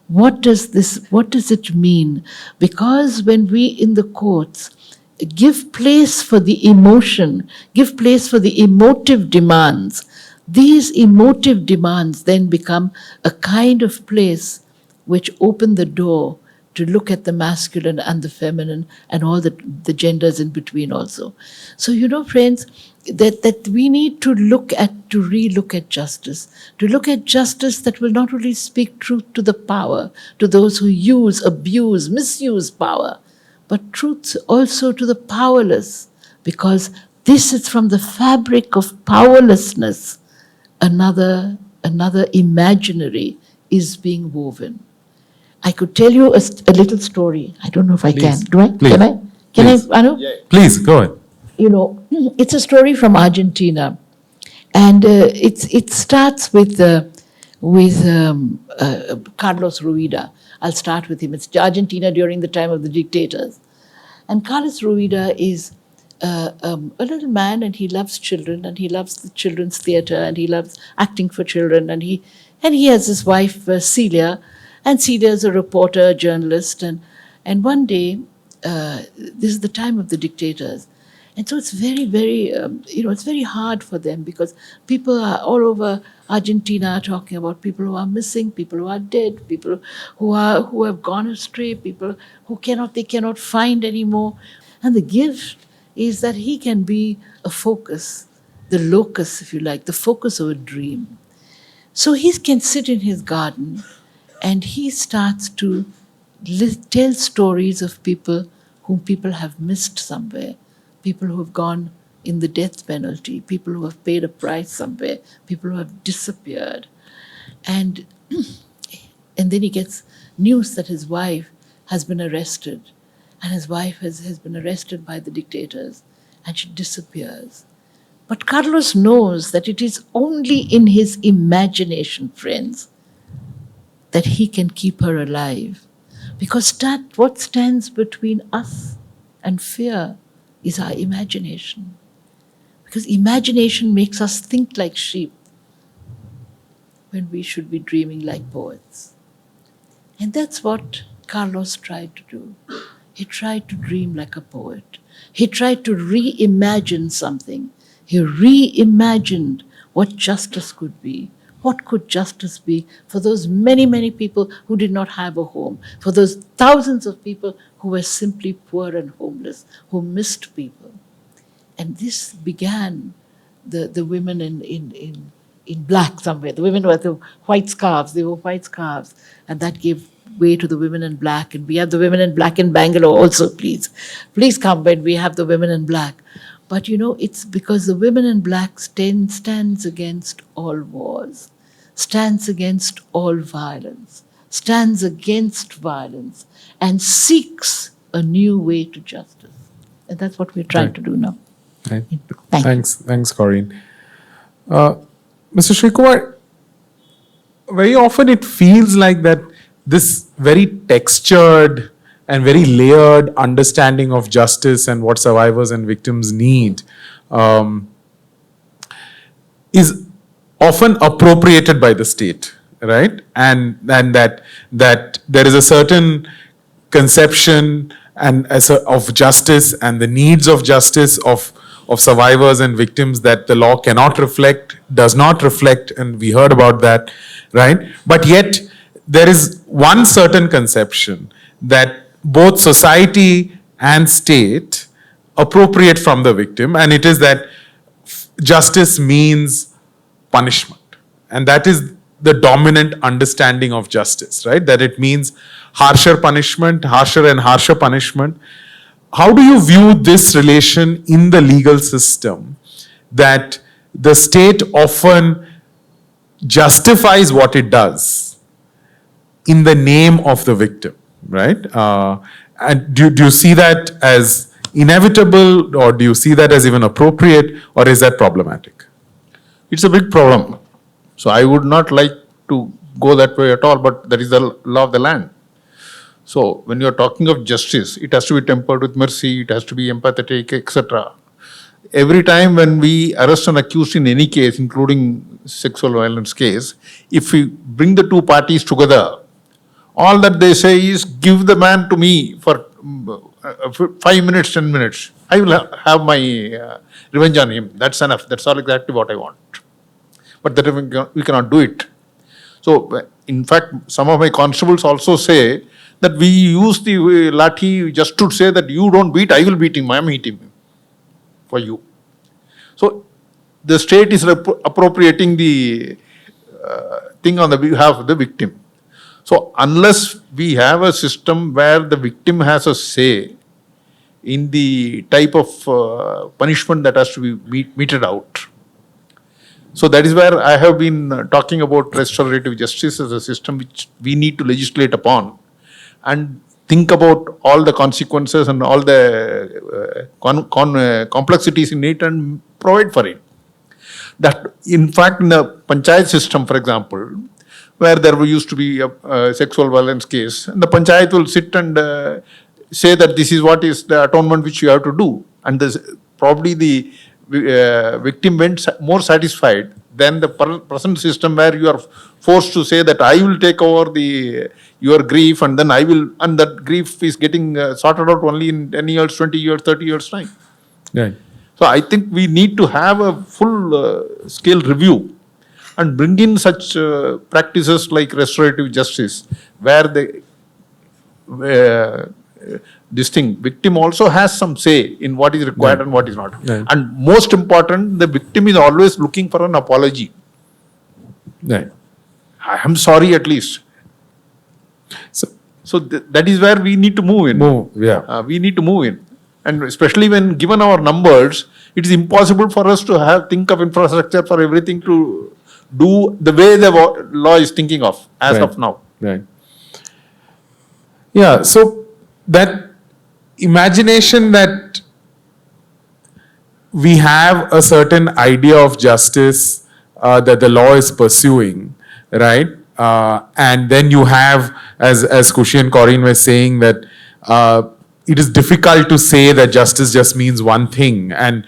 What does it mean? Because when we in the courts give place for the emotion, give place for the emotive demands, these emotive demands then become a kind of place which open the door to look at the masculine and the feminine and all the genders in between also. So, friends, that we need to relook at justice, to look at justice that will not only speak truth to the power, to those who use, abuse, misuse power, but truth also to the powerless, because this is from the fabric of powerlessness, another imaginary is being woven. I could tell you a little story. I don't know if I can. Do I? Please. Can I? Can Please. I, Anu? Please, go ahead. It's a story from Argentina, and it starts with Carlos Rueda. I'll start with him. It's Argentina during the time of the dictators, and Carlos Rueda is a little man, and he loves children, and he loves the children's theater, and he loves acting for children, and he has his wife Celia, and Celia is a reporter, a journalist, and one day, this is the time of the dictators. And so it's very, very, it's very hard for them, because people are all over Argentina talking about people who are missing, people who are dead, people who have gone astray, people they cannot find anymore. And the gift is that he can be a focus, the locus, if you like, the focus of a dream. So he can sit in his garden and he starts to tell stories of people whom people have missed somewhere. People who have gone in the death penalty, people who have paid a price somewhere, people who have disappeared. And then he gets news that his wife has been arrested, and his wife has been arrested by the dictators, and she disappears. But Carlos knows that it is only in his imagination, friends, that he can keep her alive. Because what stands between us and fear is our imagination. Because imagination makes us think like sheep when we should be dreaming like poets. And that's what Carlos tried to do. He tried to dream like a poet. He tried to reimagine something. He reimagined what justice could be. What could justice be for those many, many people who did not have a home, for those thousands of people who were simply poor and homeless, who missed people. And this began the women in black somewhere. The women were the white scarves, they wore white scarves, and that gave way to the women in black. And we have the women in black in Bangalore also, please. Please come when we have the women in black. But it's because the women in black stands against all wars, stands against all violence, stands against violence, and seeks a new way to justice. And that's what we're trying to do now. Right. Thanks. Thanks, Corrine. Mr. Srikumar, very often it feels like that this very textured and very layered understanding of justice and what survivors and victims need is often appropriated by the state, right? And that there is a certain conception of justice and the needs of justice of survivors and victims that the law cannot reflect, does not reflect, and we heard about that, right? But yet there is one certain conception that both society and state appropriate from the victim, and it is that justice means punishment. And that is the dominant understanding of justice, right? That it means harsher punishment, harsher and harsher punishment. how do you view this relation in the legal system, that the state often justifies what it does in the name of the victim, right? And do you see that as inevitable, or do you see that as even appropriate, or is that problematic? It's a big problem. So I would not like to go that way at all, but that is the law of the land. So when you are talking of justice, it has to be tempered with mercy, it has to be empathetic, etc. Every time when we arrest an accused in any case, including sexual violence case, if we bring the two parties together, all that they say is, give the man to me for 5 minutes, 10 minutes. I will have my revenge on him. That's enough. That's all exactly what I want. But that we cannot do it. So, in fact, some of my constables also say that we use the lathi just to say that you don't beat, I will beat him, I am hitting him for you. So, the state is appropriating the thing on the behalf of the victim. So, unless we have a system where the victim has a say in the type of punishment that has to be meted out. So that is where I have been talking about restorative justice as a system which we need to legislate upon and think about all the consequences and all the complexities in it and provide for it. That, in fact, in the panchayat system, for example, where there used to be a sexual violence case, and the panchayat will sit and say that this is what is the atonement which you have to do. And probably the victim went more satisfied than the present system where you are forced to say that I will take over your grief and then and that grief is getting sorted out only in 10 years, 20 years, 30 years time. Right. So I think we need to have a full scale review and bring in such practices like restorative justice, where this thing, victim also has some say in what is required and what is not. Right. And most important, the victim is always looking for an apology. Right. I am sorry at least. So that is where we need to move in. We need to move in. And especially when given our numbers, it is impossible for us to think of infrastructure for everything to do the way the law is thinking of as of now. Right. Yeah, so that imagination that we have a certain idea of justice that the law is pursuing, right? And then you have, as Kushi and Corrine were saying, that it is difficult to say that justice just means one thing, and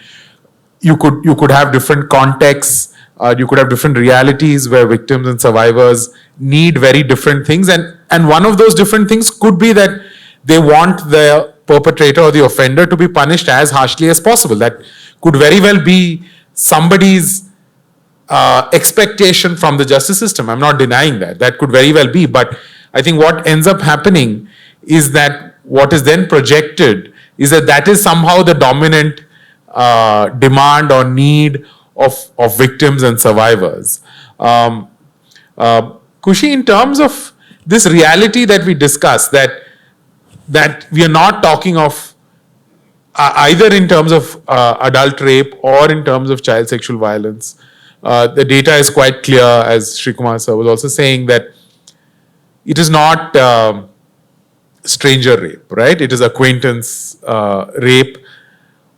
you could have different contexts, you could have different realities where victims and survivors need very different things, and one of those different things could be that they want the perpetrator or the offender to be punished as harshly as possible. That could very well be somebody's expectation from the justice system. I'm not denying that. That could very well be. But I think what ends up happening is that what is then projected is that is somehow the dominant demand or need of victims and survivors. Kushi, in terms of this reality that we discussed, that we are not talking of either in terms of adult rape or in terms of child sexual violence. The data is quite clear, as Srikumar sir was also saying, that it is not stranger rape, right? It is acquaintance rape.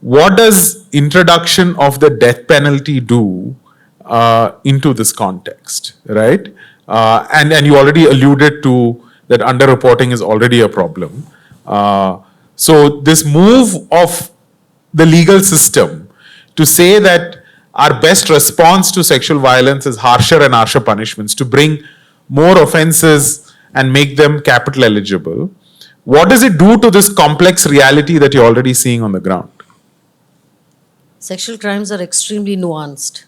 What does introduction of the death penalty do into this context, right? And you already alluded to that underreporting is already a problem. So this move of the legal system to say that our best response to sexual violence is harsher and harsher punishments, to bring more offenses and make them capital eligible, what does it do to this complex reality that you're already seeing on the ground? Sexual crimes are extremely nuanced.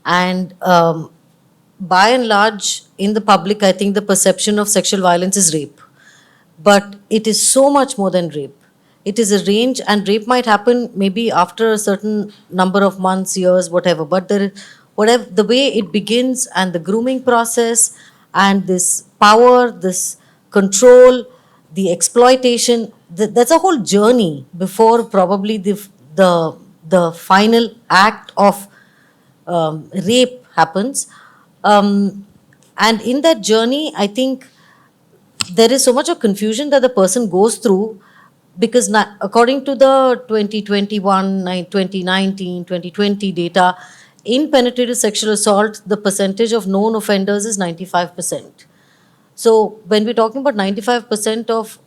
And by and large, in the public, I think the perception of sexual violence is rape. But it is so much more than rape. It is a range, and rape might happen maybe after a certain number of months, years, whatever. But the way it begins and the grooming process and this power, this control, the exploitation, that's a whole journey before probably the final act of rape happens. And in that journey, I think there is so much of confusion that the person goes through, because according to the 2021, 2019, 2020 data, in penetrative sexual assault, the percentage of known offenders is 95%. So when we're talking about 95% of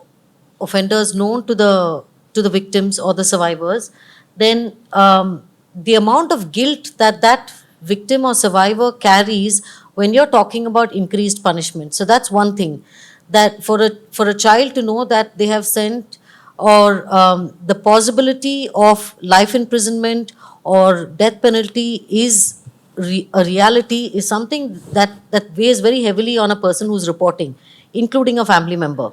offenders known to the victims or the survivors, then the amount of guilt that victim or survivor carries when you're talking about increased punishment. So that's one thing, that for a child to know that they have sent, or the possibility of life imprisonment or death penalty is a reality, is something that weighs very heavily on a person who's reporting, including a family member.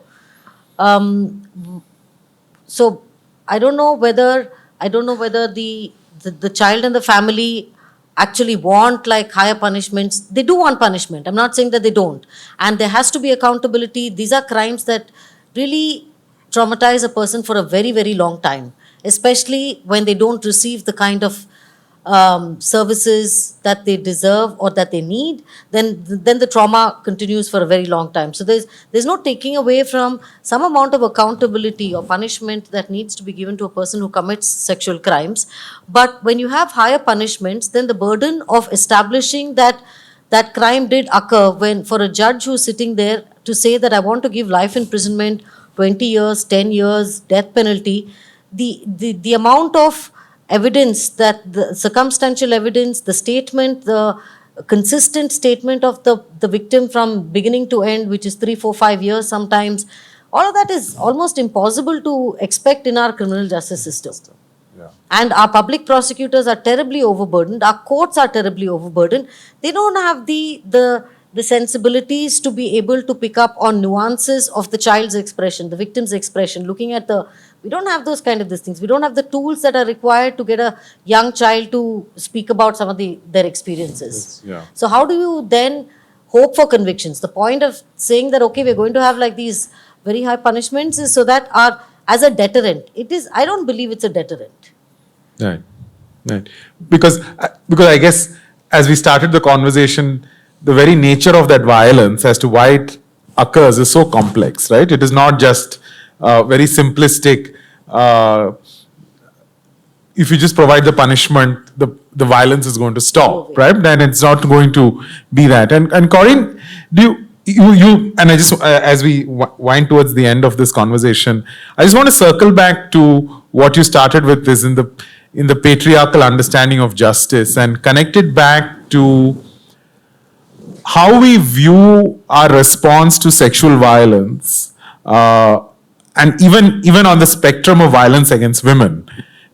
So I don't know whether the child and the family actually want like higher punishments. They do want punishment. I'm not saying that they don't. And there has to be accountability. These are crimes that really traumatize a person for a very, very long time, especially when they don't receive the kind of services that they deserve or that they need. Then the trauma continues for a very long time. So there's no taking away from some amount of accountability or punishment that needs to be given to a person who commits sexual crimes. But when you have higher punishments, then the burden of establishing that crime did occur, when for a judge who's sitting there to say that I want to give life imprisonment, 20 years, 10 years, death penalty, the amount of evidence, that the circumstantial evidence, the statement, the consistent statement of the victim from beginning to end, which is 3, 4, 5 years sometimes, all of that is almost impossible to expect in our criminal justice system. Yeah. And our public prosecutors are terribly overburdened. Our courts are terribly overburdened. They don't have the sensibilities to be able to pick up on nuances of the child's expression, the victim's expression, looking at we don't have those kind of these things. We don't have the tools that are required to get a young child to speak about some of their experiences. Yeah. So how do you then hope for convictions? The point of saying that, okay, we're going to have like these very high punishments is so that as a deterrent. I don't believe it's a deterrent. Right. Because I guess as we started the conversation, the very nature of that violence as to why it occurs is so complex, right? It is not just very simplistic. If you just provide the punishment, the violence is going to stop, right? Then it's not going to be that. And Corrine, do you and I just as we wind towards the end of this conversation, I just want to circle back to what you started with, this in the patriarchal understanding of justice, and connect it back to how we view our response to sexual violence, and even on the spectrum of violence against women,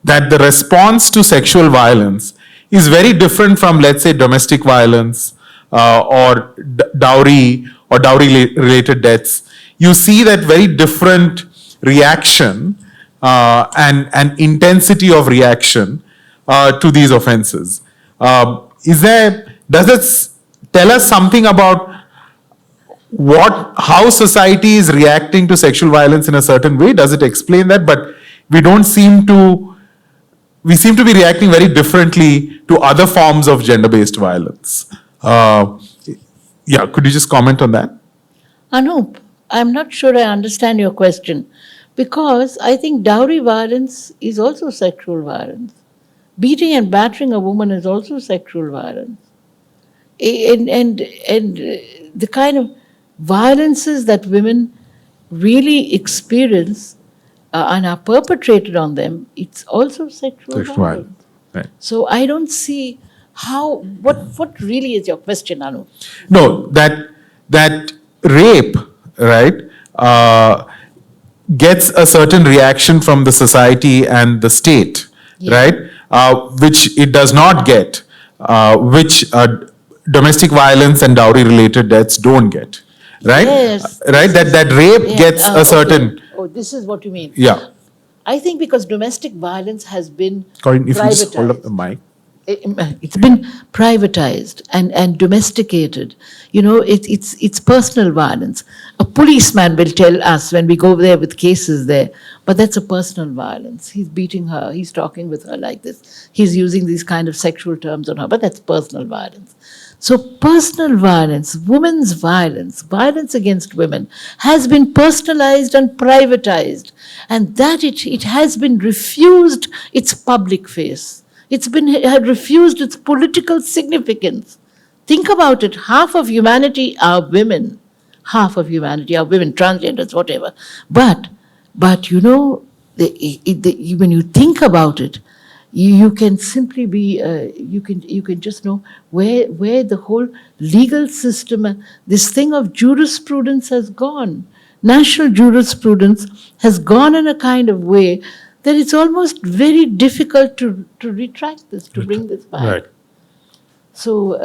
that the response to sexual violence is very different from, let's say, domestic violence or dowry or dowry-related deaths. You see that very different reaction and intensity of reaction to these offenses. Does it tell us something about how society is reacting to sexual violence in a certain way? Does it explain that? But we seem to be reacting very differently to other forms of gender-based violence. Could you just comment on that? Anup, I'm not sure I understand your question, because I think dowry violence is also sexual violence. Beating and battering a woman is also sexual violence. And the kind of violences that women really experience and are perpetrated on them, it's also sexual violence. Right. So I don't see what really is your question, Anu? No, that rape, right, gets a certain reaction from the society and the state, right, which it does not get, which domestic violence and dowry-related deaths don't get, right? Yes. Right. That rape gets a certain. Okay. Oh, this is what you mean. Yeah. I think because domestic violence has been Corrine, if you just privatized. hold up the mic. it's been privatized and domesticated. You know, it's personal violence. A policeman will tell us when we go there with cases there, but that's a personal violence. He's beating her, he's talking with her like this, he's using these kind of sexual terms on her, but that's personal violence. So personal violence, women's violence, violence against women has been personalized and privatized, and that it has been refused its public face. Had refused its political significance. Think about it. Half of humanity are women. Half of humanity are women, transgenders, whatever. But you know, when you think about it, you can simply be, you can just know where the whole legal system, this thing of jurisprudence has gone. National jurisprudence has gone in a kind of way that it's almost very difficult to retract this, to bring this back. Right. So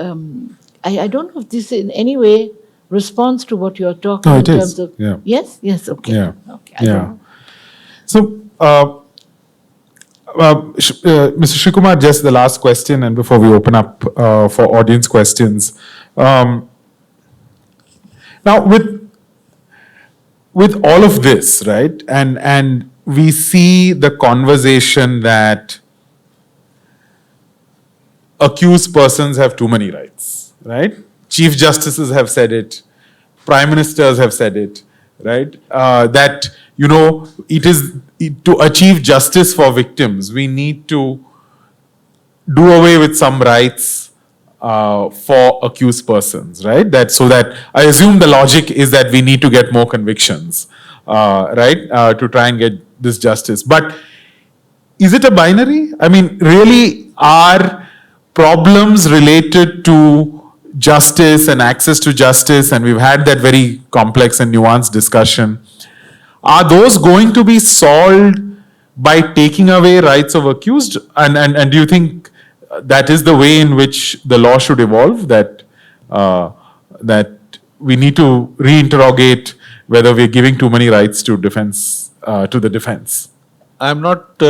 I don't know if this in any way responds to what you're talking No, in it is. terms of. Yeah. Yes? Yes, okay. Yeah. Okay, I don't Yeah. know. So, Mr. Srikumar, just the last question, and before we open up for audience questions. Now, with all of this, right, and we see the conversation that accused persons have too many rights, right? Chief justices have said it, prime ministers have said it, right? That, you know, to achieve justice for victims, we need to do away with some rights for accused persons, right? So that I assume the logic is that we need to get more convictions, right, to try and get this justice. But is it a binary? I mean, really, are problems related to justice and access to justice, and we've had that very complex and nuanced discussion, are those going to be solved by taking away rights of accused? And do you think that is the way in which the law should evolve, that we need to reinterrogate whether we're giving too many rights to the defense? I'm not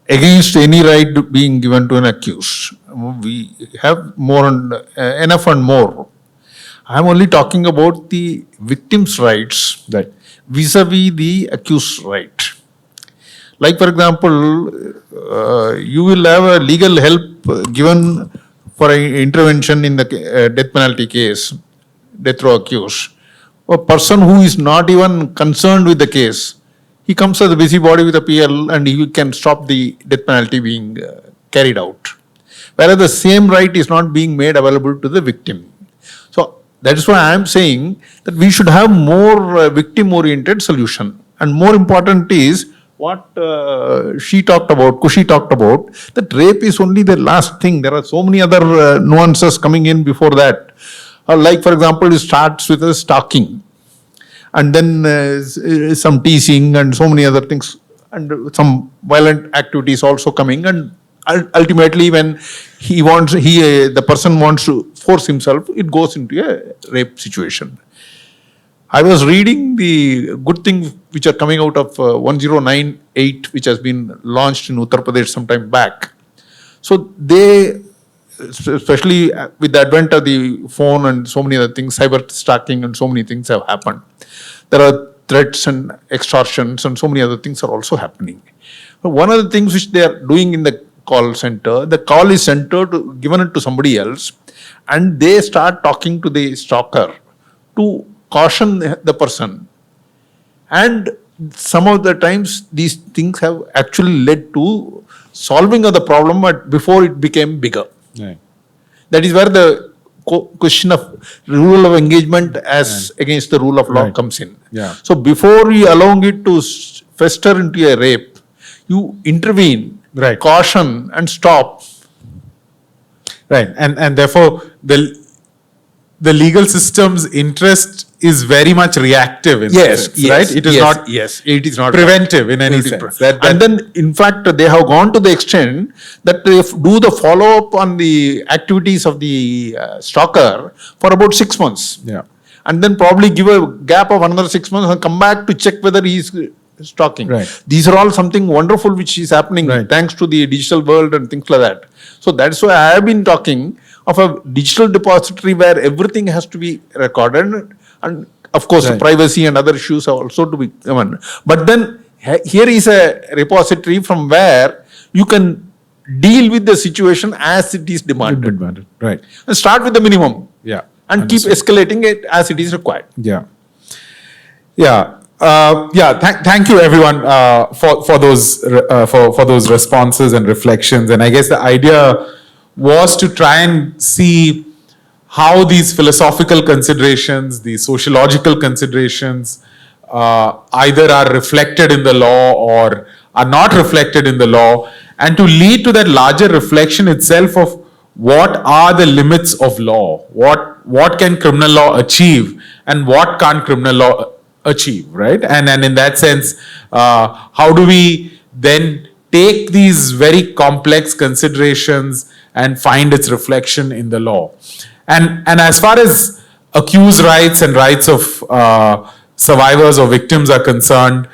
against any right being given to an accused. We have more and enough and more. I'm only talking about the victim's rights, Right. vis-a-vis the accused right. Like, for example, you will have a legal help given for an intervention in the death penalty case, death row accused. A person who is not even concerned with the case, he comes as a busybody with a PL and he can stop the death penalty being carried out. Whereas the same right is not being made available to the victim. So that is why I am saying that we should have more victim-oriented solution. And more important is what Kushi talked about, that rape is only the last thing. There are so many other nuances coming in before that. Like, for example, it starts with a stalking, and then some teasing and so many other things, and some violent activities also coming, and ultimately when the person wants to force himself, it goes into a rape situation. I was reading the good things which are coming out of 1098, which has been launched in Uttar Pradesh some time back. So they, especially with the advent of the phone and so many other things, cyber stalking and so many things have happened. There are threats and extortions and so many other things are also happening. But one of the things which they are doing in the call center, the call is given it to somebody else, and they start talking to the stalker to caution the person. And some of the times these things have actually led to solving of the problem before it became bigger. Right. That is where the question of rule of engagement as against the rule of law Right. comes in. Yeah. So before you allowing it to fester into a rape, you intervene, Right. caution and stop. Right. And therefore, the legal system's interest is very much reactive in Yes, sense, right? It is not it is not preventive in any sense. And then, in fact, they have gone to the extent that they do the follow-up on the activities of the stalker for about 6 months. Yeah. And then probably give a gap of another 6 months and come back to check whether he's stalking. Right. These are all something wonderful which is happening thanks to the digital world and things like that. So that's why I have been talking of a digital depository where everything has to be recorded, and of course privacy and other issues are also to be given. But then here is a repository from where you can deal with the situation as it is demanded. Right. And start with the minimum. Yeah. And Understood. keep escalating it as it is required. Yeah. Yeah. Thank you everyone for those responses and reflections. And I guess the idea was to try and see how these philosophical considerations, these sociological considerations, either are reflected in the law or are not reflected in the law, and to lead to that larger reflection itself of what are the limits of law, what can criminal law achieve and what can't criminal law achieve, right? And in that sense, how do we then take these very complex considerations and find its reflection in the law? And as far as accused rights and rights of survivors or victims are concerned,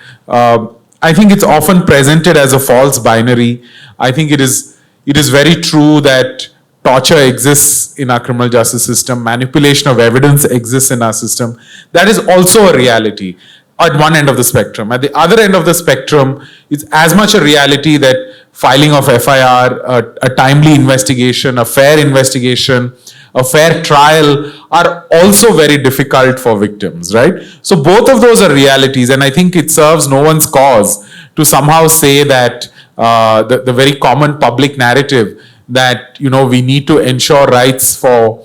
I think it's often presented as a false binary. I think it is very true that torture exists in our criminal justice system, manipulation of evidence exists in our system. That is also a reality at one end of the spectrum. At the other end of the spectrum, it's as much a reality that filing of FIR, a timely investigation, a fair investigation, a fair trial are also very difficult for victims, right? So both of those are realities, and I think it serves no one's cause to somehow say that the very common public narrative that, you know, we need to ensure rights for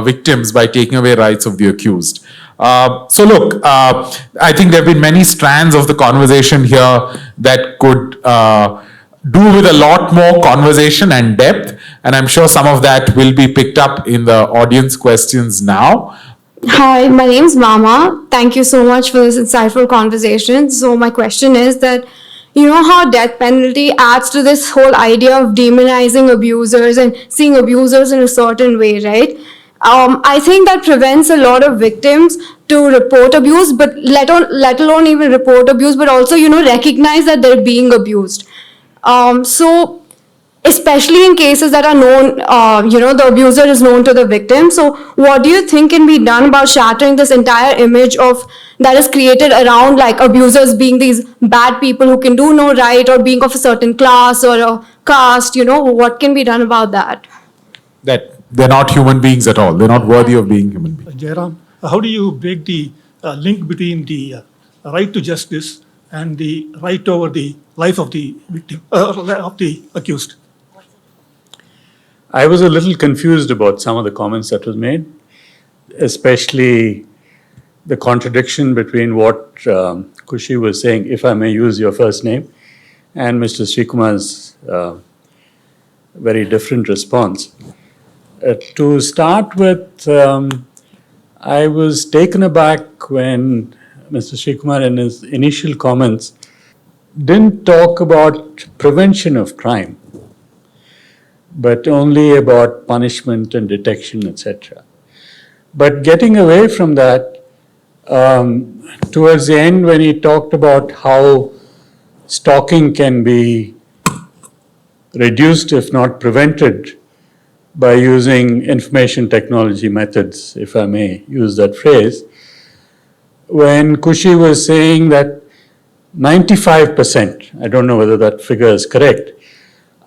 victims by taking away rights of the accused. So look, I think there have been many strands of the conversation here that could do with a lot more conversation and depth, and I'm sure some of that will be picked up in the audience questions now. Hi, my name is Mama. Thank you so much for this insightful conversation. So my question is that, you know how death penalty adds to this whole idea of demonizing abusers and seeing abusers in a certain way, right? I think that prevents a lot of victims to report abuse, but let alone even report abuse, but also, you know, recognize that they're being abused. So especially in cases that are known, the abuser is known to the victim. So what do you think can be done about shattering this entire image of that is created around like abusers being these bad people who can do no right or being of a certain class or a caste, what can be done about that? That they're not human beings at all. They're not worthy of being human beings. Jairam, how do you break the link between the right to justice and the right over the life of the victim, of the accused? I was a little confused about some of the comments that was made, especially the contradiction between what Kushi was saying, if I may use your first name, and Mr. Srikumar's very different response. To start with, I was taken aback when Mr. Srikumar in his initial comments didn't talk about prevention of crime, but only about punishment and detection, etc. But getting away from that, towards the end when he talked about how stalking can be reduced if not prevented by using information technology methods, if I may use that phrase, when Kushi was saying that 95%, I don't know whether that figure is correct,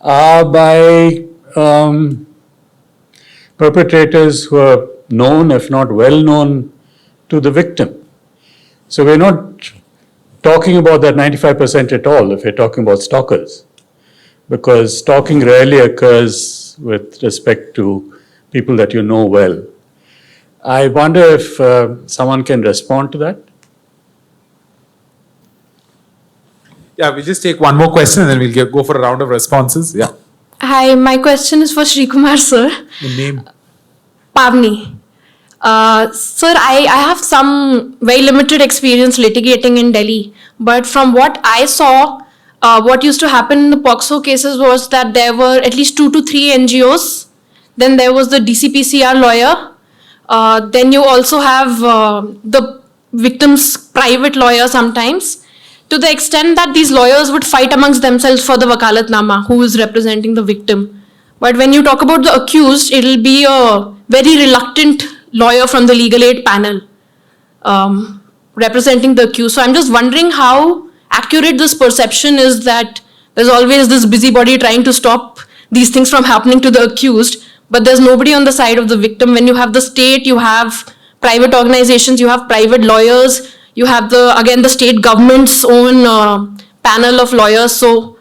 are by perpetrators who are known, if not well known, to the victim. So we're not talking about that 95% at all if we're talking about stalkers, because stalking rarely occurs with respect to people that you know well. I wonder if someone can respond to that. Yeah, we'll just take one more question and then we'll go for a round of responses. Yeah. Hi, my question is for Srikumar, sir. The name? Pavni. Sir, I have some very limited experience litigating in Delhi, but from what I saw, what used to happen in the POXO cases was that there were at least 2 to 3 NGOs. Then there was the DCPCR lawyer. Then you also have the victim's private lawyer sometimes. to the extent that these lawyers would fight amongst themselves for the wakalatnama, who is representing the victim. But when you talk about the accused, it'll be a very reluctant lawyer from the legal aid panel representing the accused. So I'm just wondering how accurate this perception is that there's always this busybody trying to stop these things from happening to the accused, but there's nobody on the side of the victim. When you have the state, you have private organizations, you have private lawyers, you have the state government's own panel of lawyers. So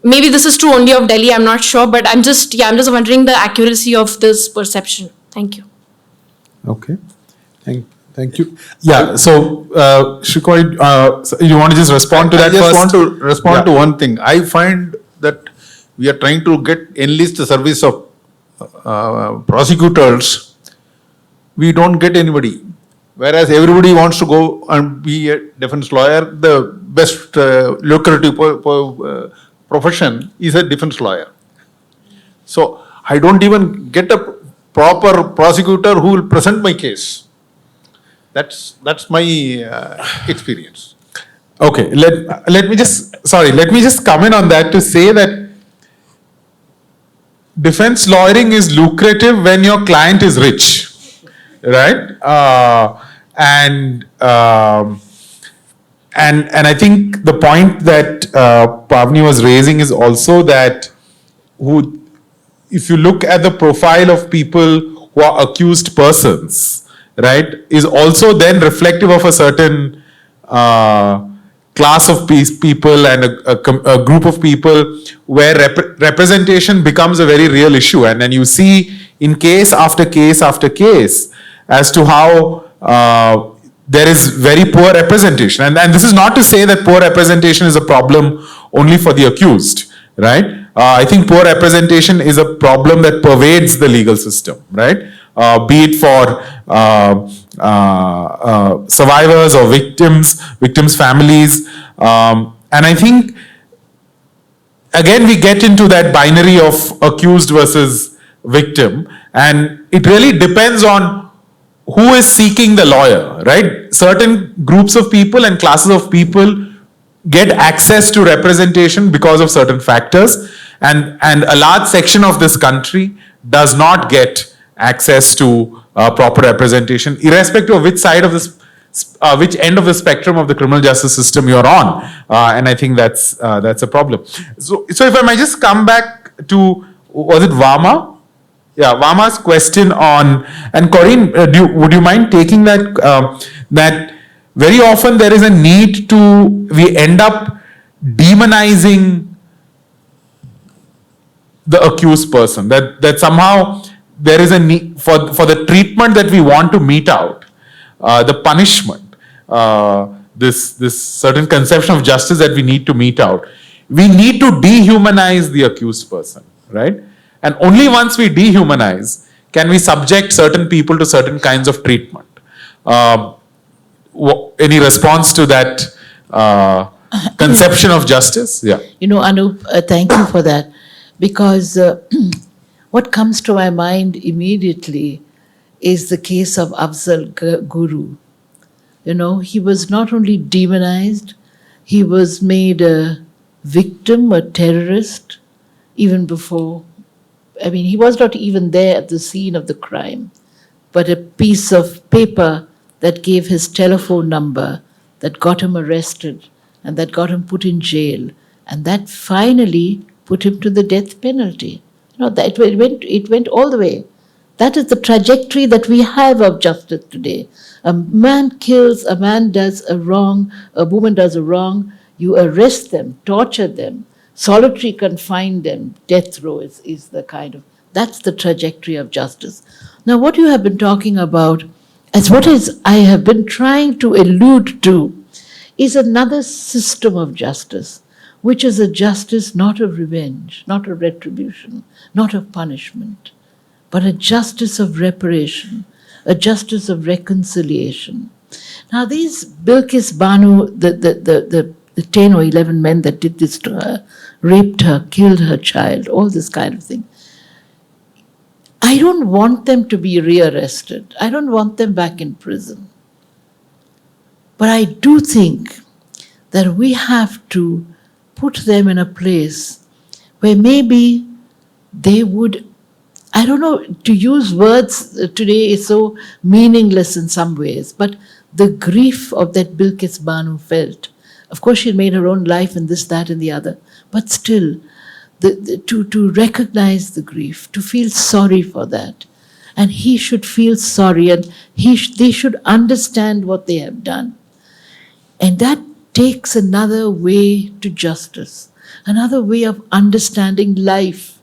maybe this is true only of Delhi, I'm not sure, but I'm just wondering the accuracy of this perception. Thank you. Okay. Thank you. Yeah. So, Srikumar, so you want to just respond to that I just first? want to respond Yeah. to one thing. I find that we are trying to enlist the service of prosecutors. We don't get anybody. Whereas everybody wants to go and be a defense lawyer, the best lucrative profession is a defense lawyer. So I don't even get a proper prosecutor who will present my case. That's my experience. Okay. Let me just come in on that to say that defense lawyering is lucrative when your client is rich, right? And I think the point that Pavni was raising is also that if you look at the profile of people who are accused persons, right, is also then reflective of a certain class of people and a group of people where representation becomes a very real issue. And then you see in case after case after case as to how there is very poor representation. And this is not to say that poor representation is a problem only for the accused, right? I think poor representation is a problem that pervades the legal system, right? Be it for survivors or victims' families. And I think, again, we get into that binary of accused versus victim. And it really depends on who is seeking the lawyer, right? Certain groups of people and classes of people get access to representation because of certain factors. And a large section of this country does not get access to proper representation, irrespective of which side of this, which end of the spectrum of the criminal justice system you're on. And I think that's a problem. So if I might just come back to, was it Verma? Yeah, Vama's question on, and Corrine, would you mind taking that, that very often there is a need we end up demonizing the accused person, that somehow there is a need for the treatment that we want to mete out, the punishment, this certain conception of justice that we need to mete out. We need to dehumanize the accused person, right? And only once we dehumanize can we subject certain people to certain kinds of treatment. Any response to that conception of justice? Yeah. You know, Anup, thank you for that. Because what comes to my mind immediately is the case of Afzal Guru. You know, he was not only demonized, he was made a victim, a terrorist, even before. I mean, he was not even there at the scene of the crime, but a piece of paper that gave his telephone number, that got him arrested, and that got him put in jail, and that finally put him to the death penalty. You know, that it went all the way. That is the trajectory that we have of justice today. A man kills, a man does a wrong, a woman does a wrong, you arrest them, torture them, solitary confine them, death row is the kind of, that's the trajectory of justice. Now, what you have been talking about, as what I have been trying to allude to, is another system of justice, which is a justice not of revenge, not of retribution, not of punishment, but a justice of reparation, a justice of reconciliation. Now, these Bilkis Banu, the 10 or 11 men that did this to her, raped her, killed her child, all this kind of thing. I don't want them to be rearrested. I don't want them back in prison. But I do think that we have to put them in a place where maybe they would, I don't know, to use words today is so meaningless in some ways, but the grief of that Bilkis Banu felt. Of course, she made her own life and this, that, and the other, but still, to recognize the grief, to feel sorry for that. And he should feel sorry, and they should understand what they have done. And that takes another way to justice, another way of understanding life,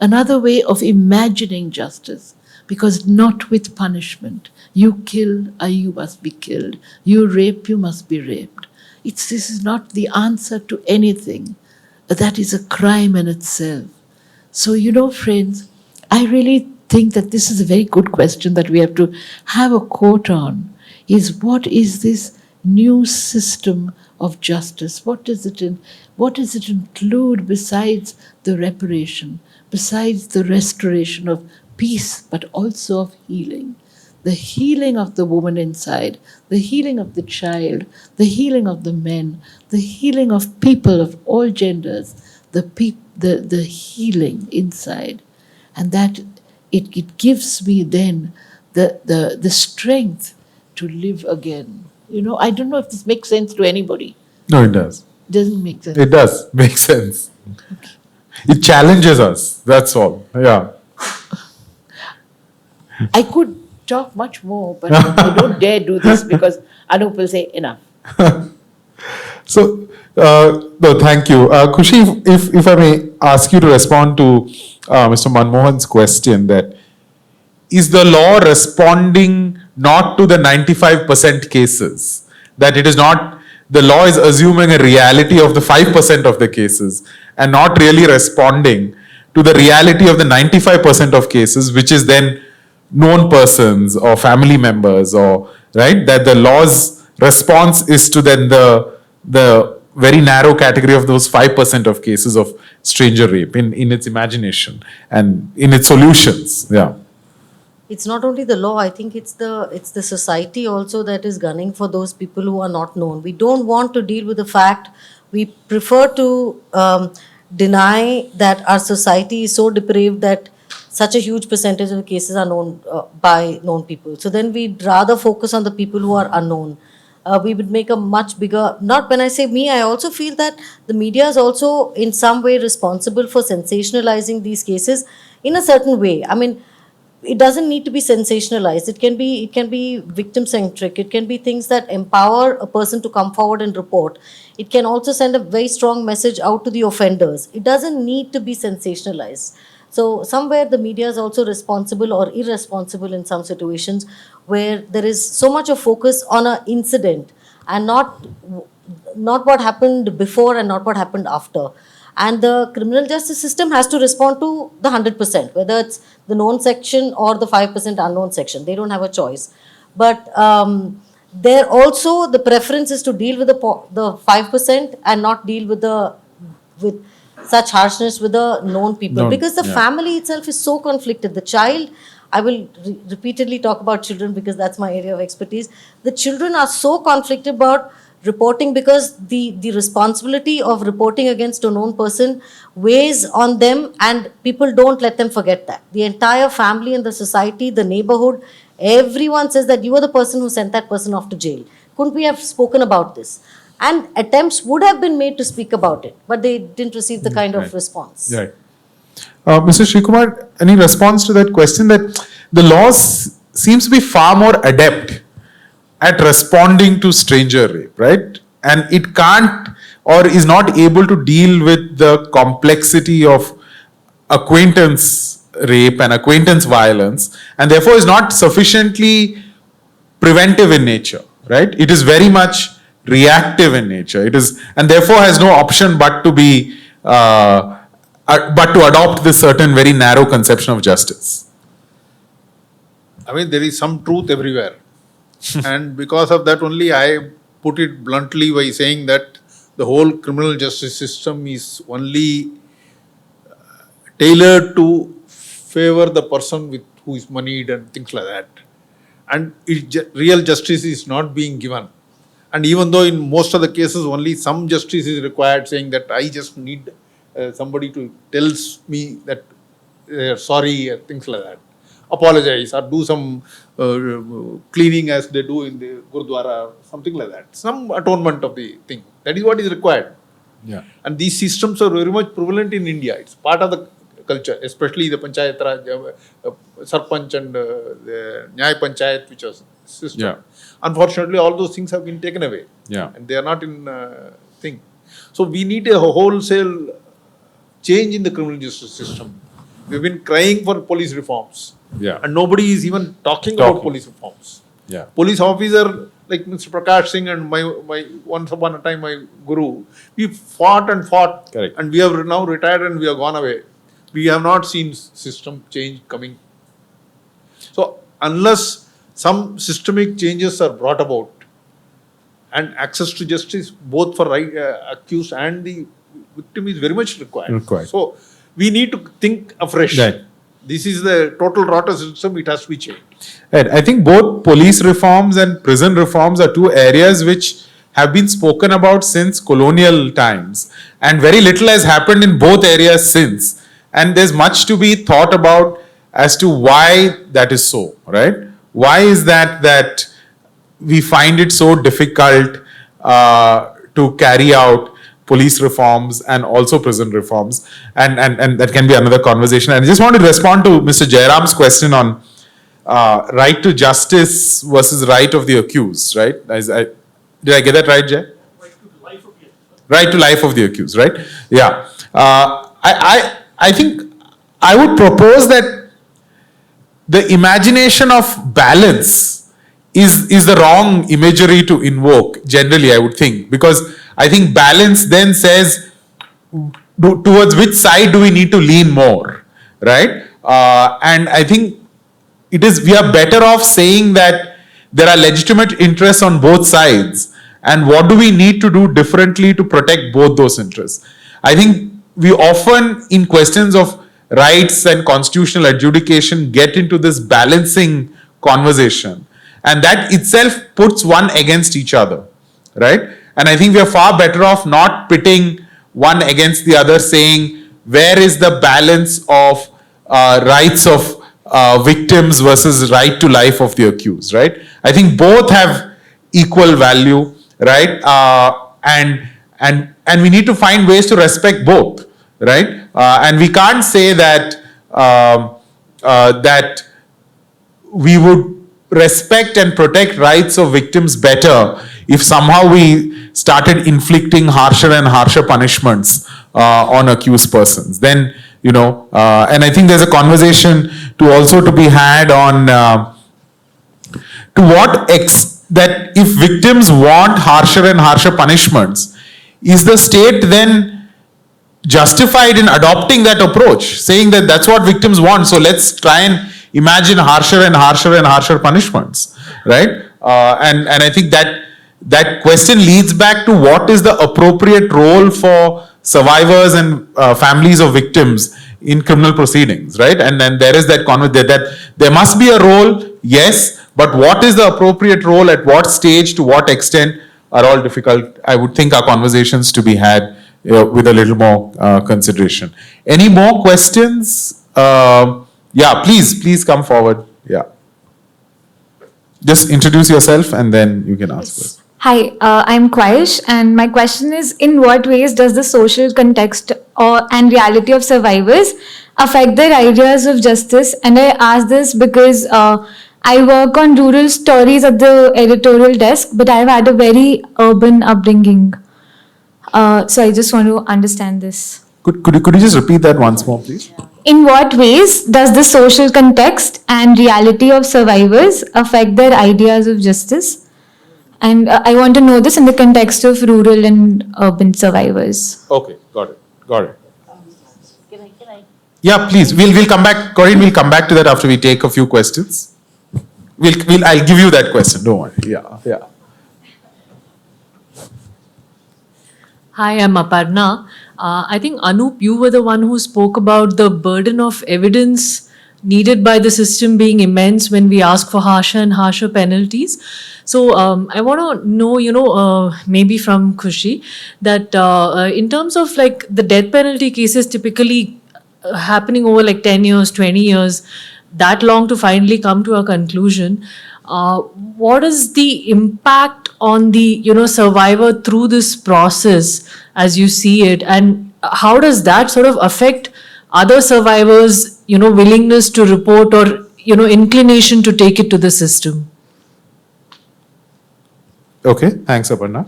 another way of imagining justice, because not with punishment. You kill, you must be killed. You rape, you must be raped. This is not the answer to anything. That is a crime in itself. So, friends, I really think that this is a very good question that we have to have a quote on, is what is this new system of justice? What does it include besides the reparation, besides the restoration of peace, but also of healing? The healing of the woman inside, the healing of the child, the healing of the men, the healing of people of all genders, the healing inside. And that it gives me then the strength to live again. I don't know if this makes sense to anybody. No, it does. Doesn't make sense. It does make sense. It challenges us. That's all. Yeah. I could talk much more, but I don't dare do this because Anup will say enough. So, no, thank you. Kushi, if I may ask you to respond to Mr. Manmohan's question, that is the law responding not to the 95% cases, that it is not, the law is assuming a reality of the 5% of the cases and not really responding to the reality of the 95% of cases, which is then known persons or family members, or right, that the law's response is to then the very narrow category of those 5% of cases of stranger rape in its imagination and in its solutions. Yeah. It's not only the law, I think it's the society also that is gunning for those people who are not known. We don't want to deal with the fact, we prefer to deny that our society is so depraved that such a huge percentage of the cases are known by known people. So then we'd rather focus on the people who are unknown. We would make a much bigger, not when I say me, I also feel that the media is also in some way responsible for sensationalizing these cases in a certain way. I mean, it doesn't need to be sensationalized. It can be victim centric. It can be things that empower a person to come forward and report. It can also send a very strong message out to the offenders. It doesn't need to be sensationalized. So somewhere the media is also responsible or irresponsible in some situations where there is so much of focus on an incident and not what happened before and not what happened after. And the criminal justice system has to respond to the 100%, whether it's the known section or the 5% unknown section. They don't have a choice. But there also the preference is to deal with the 5% and not deal with such harshness with the known people. Because the family itself is so conflicted. The child, I will repeatedly talk about children because that's my area of expertise. The children are so conflicted about reporting because the responsibility of reporting against a known person weighs on them, and people don't let them forget that. The entire family and the society, the neighborhood, everyone says that you were the person who sent that person off to jail. Couldn't we have spoken about this? And attempts would have been made to speak about it, but they didn't receive the kind of response. Right. Mr. Srikumar, any response to that question, that the law seems to be far more adept at responding to stranger rape, right? And it can't or is not able to deal with the complexity of acquaintance rape and acquaintance violence, and therefore is not sufficiently preventive in nature, right? It is very much reactive in nature. It is, and therefore has no option but to be, but to adopt this certain very narrow conception of justice. I mean, there is some truth everywhere. And because of that only, I put it bluntly by saying that the whole criminal justice system is only tailored to favor the person who is moneyed and things like that. And real justice is not being given. And even though in most of the cases only some justice is required, saying that I just need somebody to tells me that sorry, things like that, apologize or do some cleaning as they do in the Gurdwara, something like that, some atonement of the thing. That is what is required. Yeah. And these systems are very much prevalent in India. It's part of the culture, especially the Panchayat Raj, Sarpanch and the Nyay Panchayat, which was system. Yeah. Unfortunately, all those things have been taken away. Yeah. And they are not in thing. So we need a wholesale change in the criminal justice system. We've been crying for police reforms. Yeah. And nobody is even talking about police reforms. Yeah. Police officer like Mr. Prakash Singh and my once upon a time my guru, we fought and fought. Correct. And we have now retired and we have gone away. We have not seen system change coming. So unless some systemic changes are brought about and access to justice both for accused and the victim is very much required. So we need to think afresh. Right. This is the total rotter system, it has to be changed. Right. I think both police reforms and prison reforms are two areas which have been spoken about since colonial times, and very little has happened in both areas since. And there's much to be thought about as to why that is so, right? Why is that we find it so difficult to carry out police reforms and also prison reforms, and that can be another conversation. And I just want to respond to Mr. Jairam's question on right to justice versus right of the accused, right? Did I get that right, Jay? Right to life of the accused, right? Yeah. I think I would propose that the imagination of balance is the wrong imagery to invoke, generally, I would think, because I think balance then says towards which side do we need to lean more, right? And I think we are better off saying that there are legitimate interests on both sides, and what do we need to do differently to protect both those interests. I think we often, in questions of rights and constitutional adjudication, get into this balancing conversation, and that itself puts one against each other, right? And I think we are far better off not pitting one against the other, saying where is the balance of rights of victims versus right to life of the accused, right? I think both have equal value, right? And we need to find ways to respect both, right? And we can't say that that we would respect and protect rights of victims better if somehow we started inflicting harsher and harsher punishments on accused persons. Then, and I think there's a conversation to be had on to what that if victims want harsher and harsher punishments, is the state then justified in adopting that approach, saying that that's what victims want, so let's try and imagine harsher and harsher and harsher punishments, right? And I think that question leads back to what is the appropriate role for survivors and families of victims in criminal proceedings, right? And then there is that there must be a role, yes, but what is the appropriate role at what stage, to what extent, are all difficult. I would think our conversations to be had with a little more consideration. Any more questions? Yeah, please come forward. Yeah. Just introduce yourself and then you can ask us. Hi, I'm Qaish, and my question is, in what ways does the social context and reality of survivors affect their ideas of justice? And I ask this because I work on rural stories at the editorial desk, but I've had a very urban upbringing. So I just want to understand this. Could you just repeat that once more, please? In what ways does the social context and reality of survivors affect their ideas of justice? And I want to know this in the context of rural and urban survivors. Okay, got it. Yeah, please. We'll come back. Corrine, we'll come back to that after we take a few questions. I'll give you that question. Don't worry. Yeah. Hi, I'm Aparna. I think, Anup, you were the one who spoke about the burden of evidence needed by the system being immense when we ask for harsher and harsher penalties. So I want to know, maybe from Kushi, that in terms of like the death penalty cases typically happening over like 10 years, 20 years, that long to finally come to a conclusion, what is the impact on the survivor through this process as you see it, and how does that sort of affect other survivors willingness to report or inclination to take it to the system? Okay, thanks, Aparna.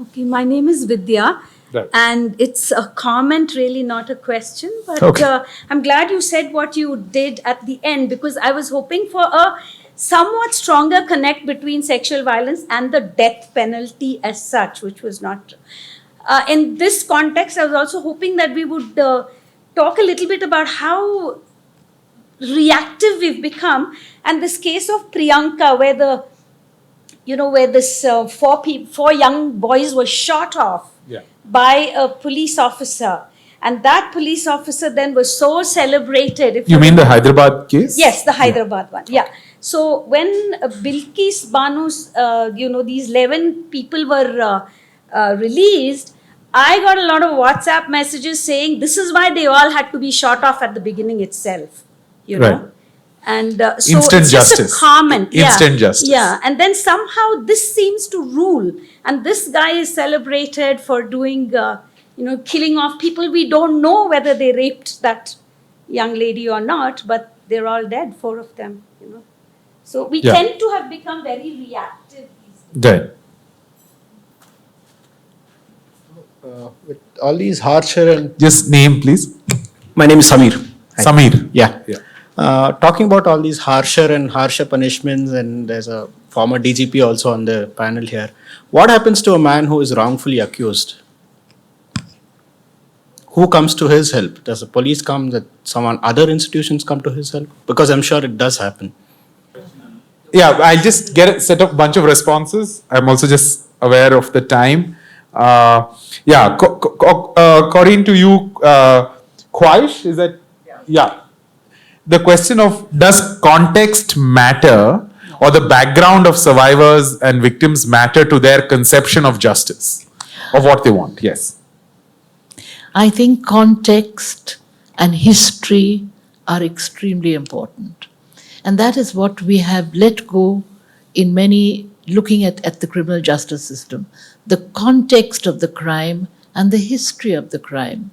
Okay, my name is Vidya. Right. And it's a comment, really, not a question. But Okay. I'm glad you said what you did at the end, because I was hoping for a somewhat stronger connect between sexual violence and the death penalty as such, which was not. In this context, I was also hoping that we would talk a little bit about how reactive we've become. And this case of Priyanka, where this four young boys were shot off by a police officer. And that police officer then was so celebrated. If You mean the Hyderabad case? Yes, the Hyderabad one. Yeah. So when Bilkis Banu's, these 11 people were released, I got a lot of WhatsApp messages saying this is why they all had to be shot off at the beginning itself. Right. And so Instant it's justice. just a comment. Instant justice. Yeah. And then somehow this seems to rule. And this guy is celebrated for doing, killing off people. We don't know whether they raped that young lady or not, but they're all dead, 4 of them, So we tend to have become very reactive these days. Right. With all these harsher and... Just name, please. My name is Samir. Hi. Samir. Yeah. Yeah. Talking about all these harsher punishments, and there's a former DGP also on the panel here. What happens to a man who is wrongfully accused? Who comes to his help? Does the police come? That other institutions come to his help? Because I'm sure it does happen. Yeah, I'll just set up a bunch of responses. I'm also just aware of the time. Corrine, to you, Khwaish, is that? Yeah. The question of does context matter, or the background of survivors and victims matter to their conception of justice, of what they want? Yes. I think context and history are extremely important. And that is what we have let go in many, looking at the criminal justice system. The context of the crime and the history of the crime.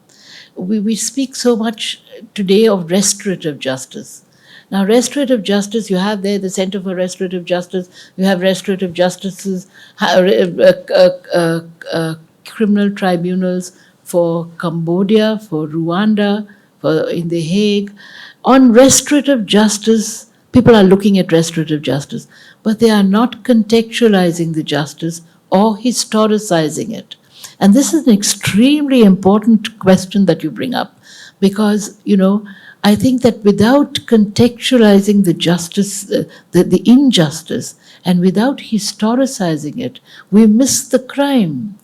We speak so much today of restorative justice. Now, restorative justice, you have there the Center for Restorative Justice, you have restorative justices, criminal tribunals for Cambodia, for Rwanda, in The Hague. On restorative justice, people are looking at restorative justice, but they are not contextualizing the justice or historicizing it. And this is an extremely important question that you bring up, because, I think that without contextualizing the justice, the injustice, and without historicizing it, we miss the crime.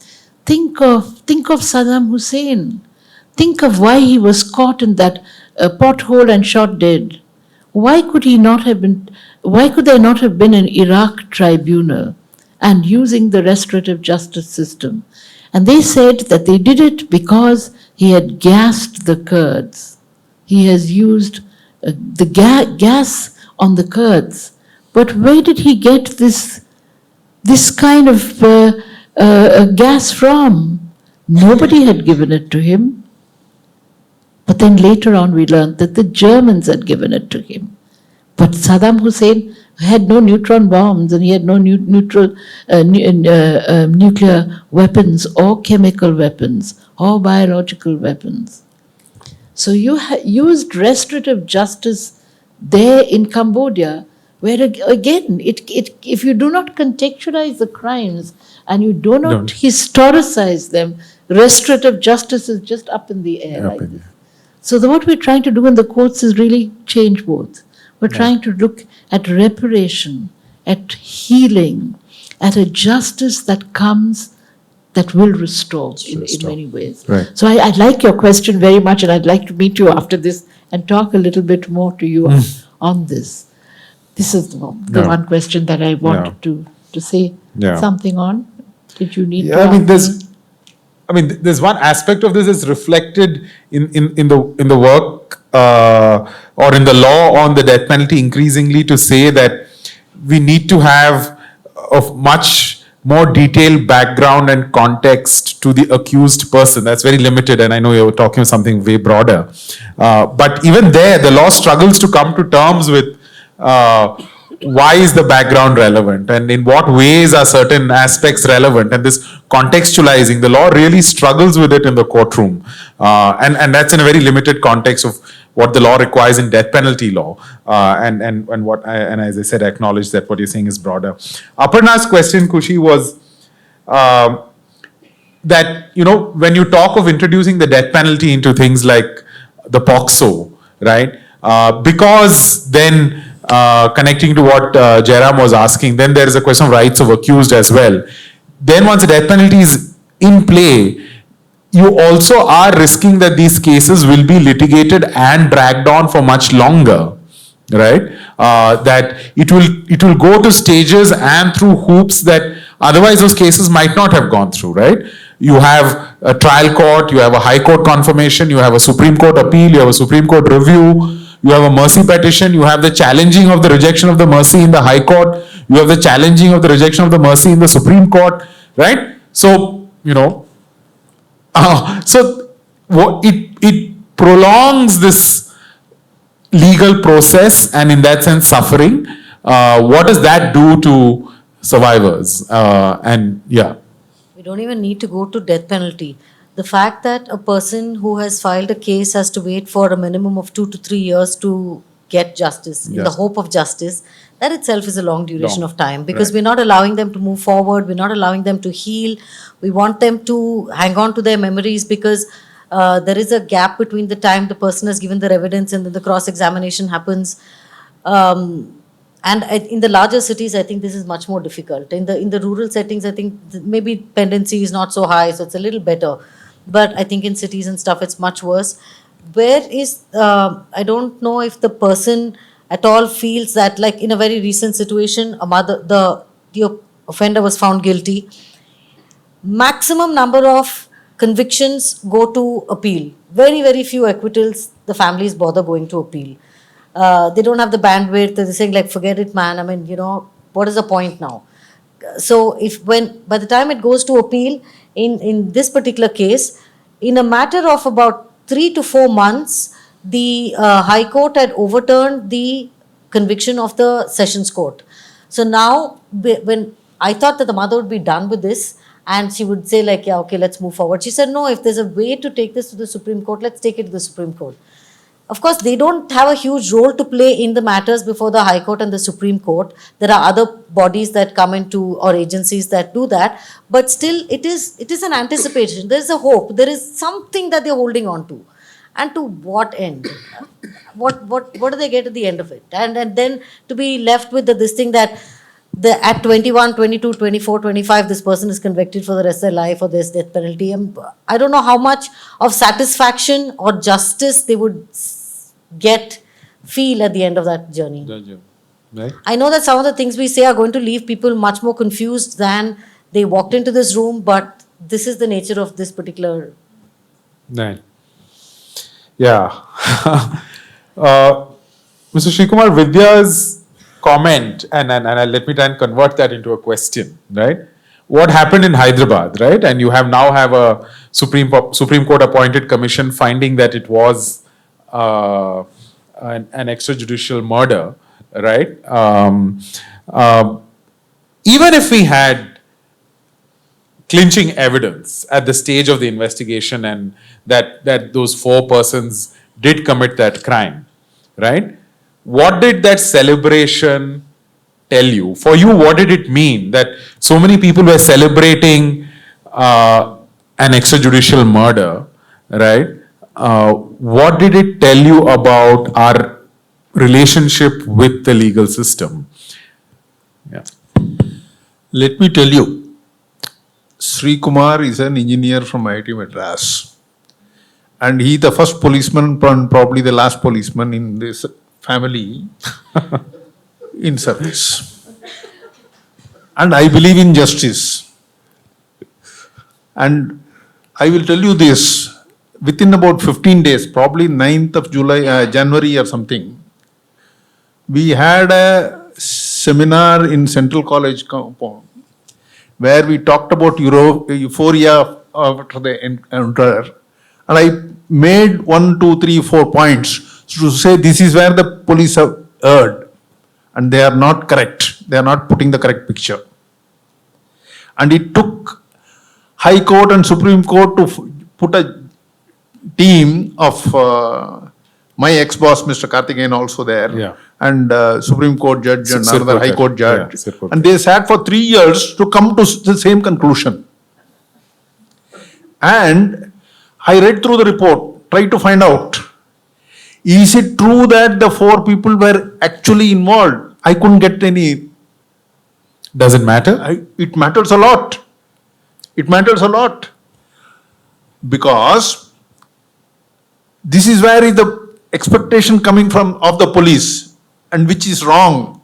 Think of Saddam Hussein. Think of why he was caught in that pothole and shot dead. Why could there not have been an Iraq tribunal and using the restorative justice system? And they said that they did it because he had gassed the Kurds. He has used the gas on the Kurds. But where did he get this kind of gas from? Nobody had given it to him. But then later on we learned that the Germans had given it to him. But Saddam Hussein had no neutron bombs, and he had no nuclear weapons or chemical weapons or biological weapons. So you used restorative justice there in Cambodia, where again, if you do not contextualize the crimes and you do not historicize them, restorative justice is just up in the air like this. So what we're trying to do in the courts is really change both. We're trying to look at reparation, at healing, at a justice that comes, that will restore in many ways. Right. So I like your question very much, and I'd like to meet you after this and talk a little bit more to you on this. This is the Yeah. one question that I wanted to say Yeah. something on. Did you need to Yeah, I mean, ask me? there's one aspect of this that's reflected in the work or in the law on the death penalty increasingly, to say that we need to have a much more detailed background and context to the accused person. That's very limited, and I know you're talking of something way broader. But even there, the law struggles to come to terms with why is the background relevant, and in what ways are certain aspects relevant, and this contextualizing, the law really struggles with it in the courtroom, and that's in a very limited context of what the law requires in death penalty law, and as I said, I acknowledge that what you're saying is broader. Aparna's question, Kushi, was that, when you talk of introducing the death penalty into things like the POCSO, right? Because then, connecting to what Jairam was asking, then there is a question of rights of accused as well. Then once the death penalty is in play, you also are risking that these cases will be litigated and dragged on for much longer, right? That it will go to stages and through hoops that otherwise those cases might not have gone through, right? You have a trial court, you have a high court confirmation, you have a Supreme Court appeal, you have a Supreme Court review, you have a mercy petition, you have the challenging of the rejection of the mercy in the High Court, you have the challenging of the rejection of the mercy in the Supreme Court, right? So, it prolongs this legal process, and in that sense suffering. What does that do to survivors? We don't even need to go to death penalty. The fact that a person who has filed a case has to wait for a minimum of 2 to 3 years to get justice, in the hope of justice, that itself is a long duration of time, because we're not allowing them to move forward, we're not allowing them to heal. We want them to hang on to their memories, because there is a gap between the time the person has given their evidence and then the cross-examination happens. And in the larger cities, I think this is much more difficult. In the rural settings, I think maybe pendency is not so high, so it's a little better. But I think in cities and stuff, it's much worse. I don't know if the person at all feels that, like in a very recent situation, the offender was found guilty. Maximum number of convictions go to appeal. Very, very few acquittals the families bother going to appeal. They don't have the bandwidth. They're saying, like, forget it, man. I mean, what is the point now? So by the time it goes to appeal, in this particular case, in a matter of about 3 to 4 months, the High Court had overturned the conviction of the Sessions Court. So now, when I thought that the mother would be done with this, and she would say, like, yeah, okay, let's move forward. She said, no, if there's a way to take this to the Supreme Court, let's take it to the Supreme Court. Of course, they don't have a huge role to play in the matters before the High Court and the Supreme Court. There are other bodies that come into, or agencies that do that. But still, it is an anticipation. There is a hope. There is something that they're holding on to. And to what end? What do they get at the end of it? And then to be left with this thing that at 21, 22, 24, 25, this person is convicted for the rest of their life or there's death penalty. I don't know how much of satisfaction or justice they would feel at the end of that journey. Right? I know that some of the things we say are going to leave people much more confused than they walked into this room, but this is the nature of this particular. Right. Yeah. Mr. Srikumar, Vidya's comment, and let me try and convert that into a question, right? What happened in Hyderabad, right? And you now have a Supreme Court appointed commission finding that it was an extrajudicial murder, right? Even if we had clinching evidence at the stage of the investigation and that those 4 persons did commit that crime, right? What did that celebration tell you? For you, what did it mean that so many people were celebrating an extrajudicial murder, right? What did it tell you about our relationship with the legal system? Yeah. Let me tell you, Srikumar is an engineer from IIT Madras. and he the first policeman and probably the last policeman in this family in service. And I believe in justice. And I will tell you this, within about 15 days, probably 9th of January or something, we had a seminar in Central College compound where we talked about euphoria after the encounter. And I made 1, 2, 3, 4 points to say this is where the police have erred and they are not correct. They are not putting the correct picture. And it took High Court and Supreme Court to put a team of my ex-boss, Mr. Karthikeyan, also there, and Supreme Court judge and another High Court judge. And they sat for 3 years to come to the same conclusion. And I read through the report, tried to find out, is it true that the 4 people were actually involved? I couldn't get any. Does it matter? It matters a lot. It matters a lot. Because this is where is the expectation coming from of the police, and which is wrong.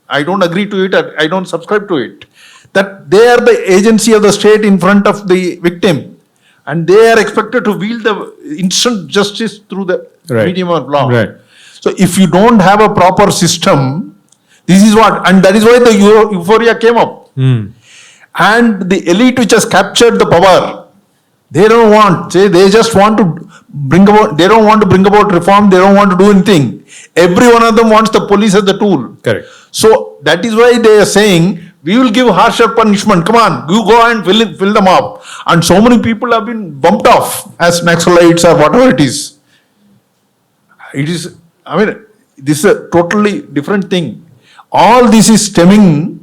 I don't agree to it, I don't subscribe to it. That they are the agency of the state in front of the victim, and they are expected to wield the instant justice through the medium of law. Right. So if you don't have a proper system, this is what, and that is why the euphoria came up. And the elite which has captured the power, they don't want, they just want to bring about, they don't want to bring about reform, they don't want to do anything. Every one of them wants the police as the tool. Correct. So that is why they are saying, we will give harsher punishment. Come on, you go and fill them up. And so many people have been bumped off as Naxalites or whatever it is. It is, I mean, this is a totally different thing. All this is stemming,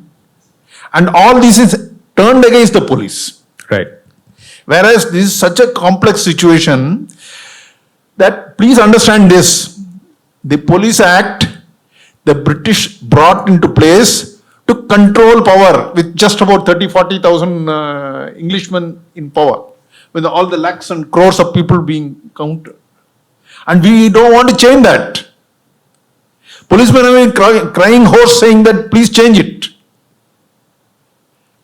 and all this is turned against the police. Right. Whereas this is such a complex situation that, please understand this, the Police Act, the British brought into place to control power with just about 30,000-40,000 Englishmen in power, with all the lakhs and crores of people being counted. And we don't want to change that. Policemen have been crying hoarse saying that please change it.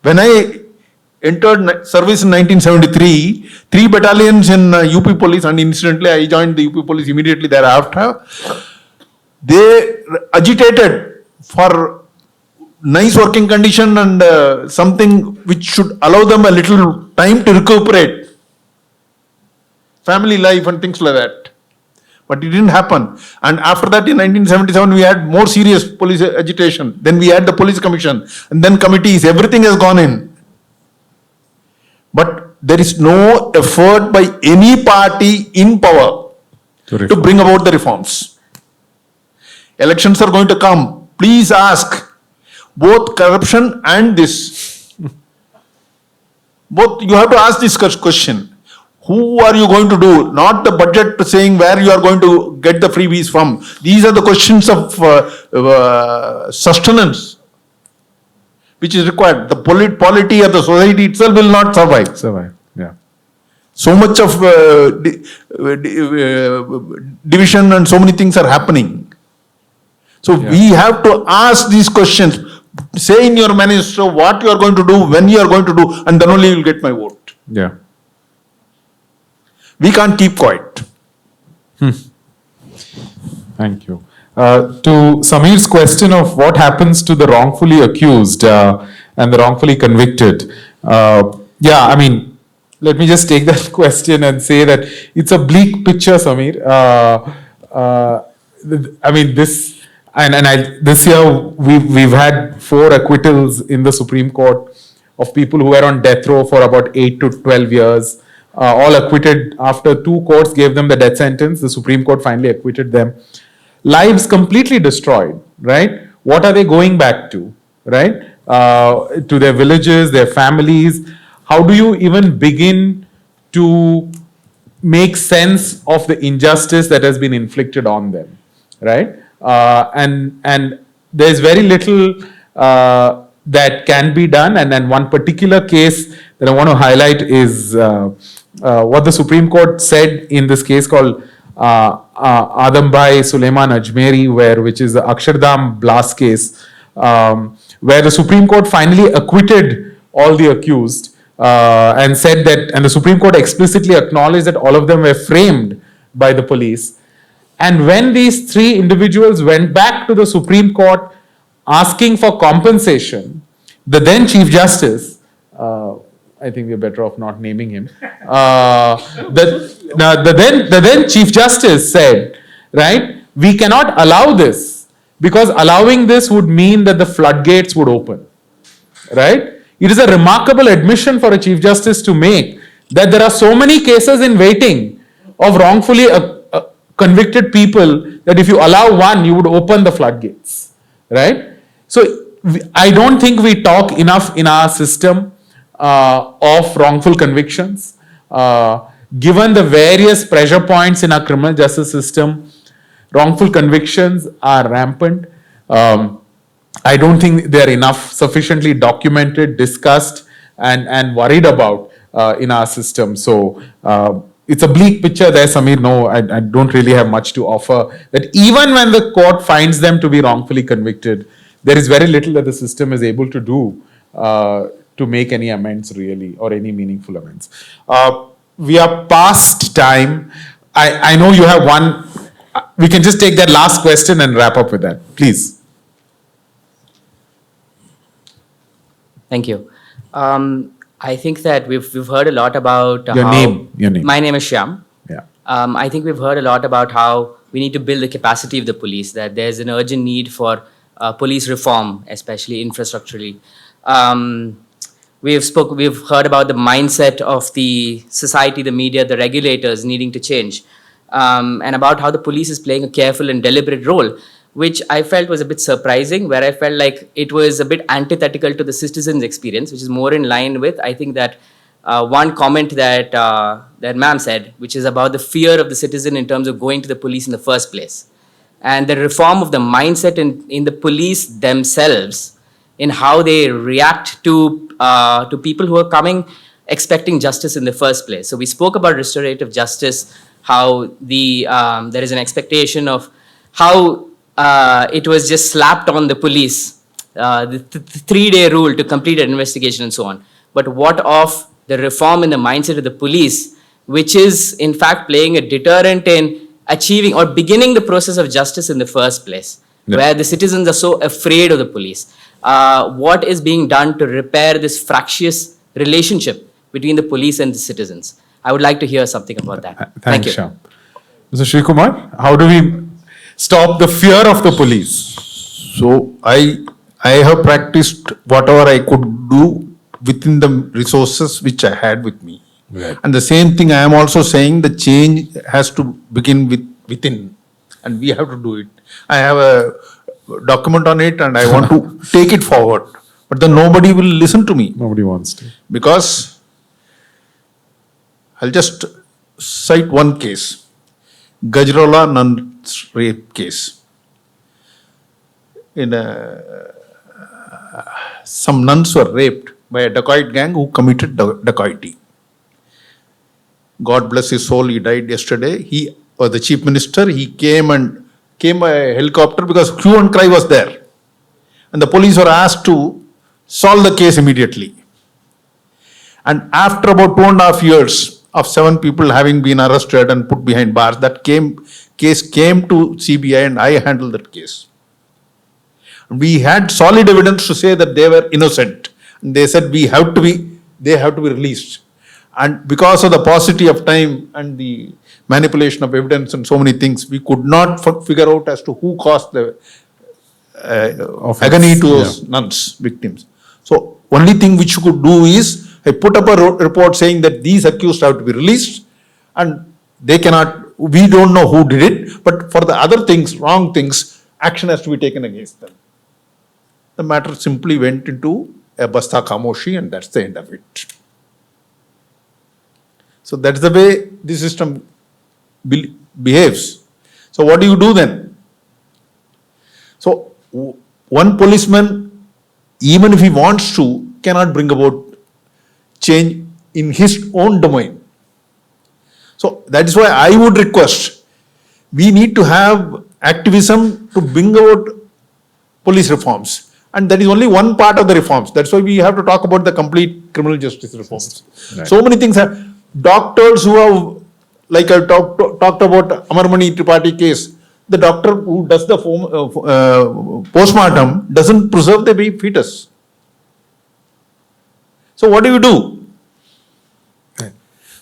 When I entered service in 1973, 3 battalions in UP Police, and incidentally I joined the UP Police immediately thereafter. They agitated for nice working condition and something which should allow them a little time to recuperate. Family life and things like that. But it didn't happen. And after that in 1977 we had more serious police agitation. Then we had the police commission and then committees. Everything has gone in. But there is no effort by any party in power to bring about the reforms. Elections are going to come. Please ask both corruption and this. Both, you have to ask this question. Who are you going to do? Not the budget saying where you are going to get the freebies from. These are the questions of sustenance which is required. The polity of the society itself will not survive. Yeah. So much of division and so many things are happening. So we have to ask these questions. Say in your manifesto what you are going to do, when you are going to do, and then only you will get my vote. Yeah. We can't keep quiet. Thank you. To Sameer's question of what happens to the wrongfully accused and the wrongfully convicted. I mean, let me just take that question and say that it's a bleak picture, Sameer. I mean, this year we've had 4 acquittals in the Supreme Court of people who were on death row for about 8 to 12 years. All acquitted after 2 courts gave them the death sentence. The Supreme Court finally acquitted them. Lives completely destroyed, right? What are they going back to, right? To their villages, their families. How do you even begin to make sense of the injustice that has been inflicted on them, right? And there's very little that can be done. And then one particular case that I want to highlight is what the Supreme Court said in this case called Adambhai Suleiman Ajmeri, which is the Akshardham blast case, where the Supreme Court finally acquitted all the accused and said that, and the Supreme Court explicitly acknowledged that all of them were framed by the police. And when these three individuals went back to the Supreme Court asking for compensation, the then Chief Justice, I think we're better off not naming him, the then Chief Justice said, right, we cannot allow this because allowing this would mean that the floodgates would open, right? It is a remarkable admission for a Chief Justice to make that there are so many cases in waiting of wrongfully convicted people that if you allow one, you would open the floodgates, right? So I don't think we talk enough in our system of wrongful convictions. Given the various pressure points in our criminal justice system, wrongful convictions are rampant. I don't think they're sufficiently documented, discussed, and worried about in our system. So it's a bleak picture there, Samir. No, I don't really have much to offer. That even when the court finds them to be wrongfully convicted, there is very little that the system is able to do to make any amends really, or any meaningful amends. We are past time. I know you have one. We can just take that last question and wrap up with that, please. Thank you. I think that we've heard a lot about Your name. My name is Shyam. Yeah. I think we've heard a lot about how we need to build the capacity of the police, that there's an urgent need for police reform, especially infrastructurally. We've heard about the mindset of the society, the media, the regulators needing to change, and about how the police is playing a careful and deliberate role, which I felt was a bit surprising, where I felt like it was a bit antithetical to the citizens' experience, which is more in line with, I think, that one comment that ma'am said, which is about the fear of the citizen in terms of going to the police in the first place. And the reform of the mindset in the police themselves, in how they react to people who are coming expecting justice in the first place. So we spoke about restorative justice, how there is an expectation of how it was just slapped on the police, the 3-day rule to complete an investigation and so on. But what of the reform in the mindset of the police, which is in fact playing a deterrent in achieving or beginning the process of justice in the first place, where the citizens are so afraid of the police? What is being done to repair this fractious relationship between the police and the citizens? I would like to hear something about that. Thank you. Shyam. Mr. Srikumar, how do we stop the fear of the police? So I have practiced whatever I could do within the resources which I had with me. Right. And the same thing I am also saying, the change has to begin within, and we have to do it. I have a document on it and I want to take it forward, but then nobody will listen to me. Nobody wants to. Because I'll just cite one case, Gajrola nuns rape case. Some nuns were raped by a dacoit gang who committed dacoity. God bless his soul, he died yesterday. He was the chief minister. He came by helicopter because hue and cry was there. And the police were asked to solve the case immediately. And after about 2.5 years of 7 people having been arrested and put behind bars, that case came to CBI and I handled that case. We had solid evidence to say that they were innocent. And they said they have to be released. And because of the paucity of time and the manipulation of evidence and so many things, we could not figure out as to who caused the agony to those nuns, victims. So only thing which you could do is, I put up a report saying that these accused have to be released and they cannot, we don't know who did it, but for the other things, wrong things, action has to be taken against them. The matter simply went into a basta khamoshi and that's the end of it. So that's the way the system behaves. So what do you do then? So one policeman, even if he wants to, cannot bring about change in his own domain. So that is why I would request, we need to have activism to bring about police reforms. And that is only one part of the reforms. That's why we have to talk about the complete criminal justice reforms. Right. So many things have, doctors who have, like I talked about Amarmani Tripathi case, the doctor who does the postmortem doesn't preserve the fetus. So what do you do? Right.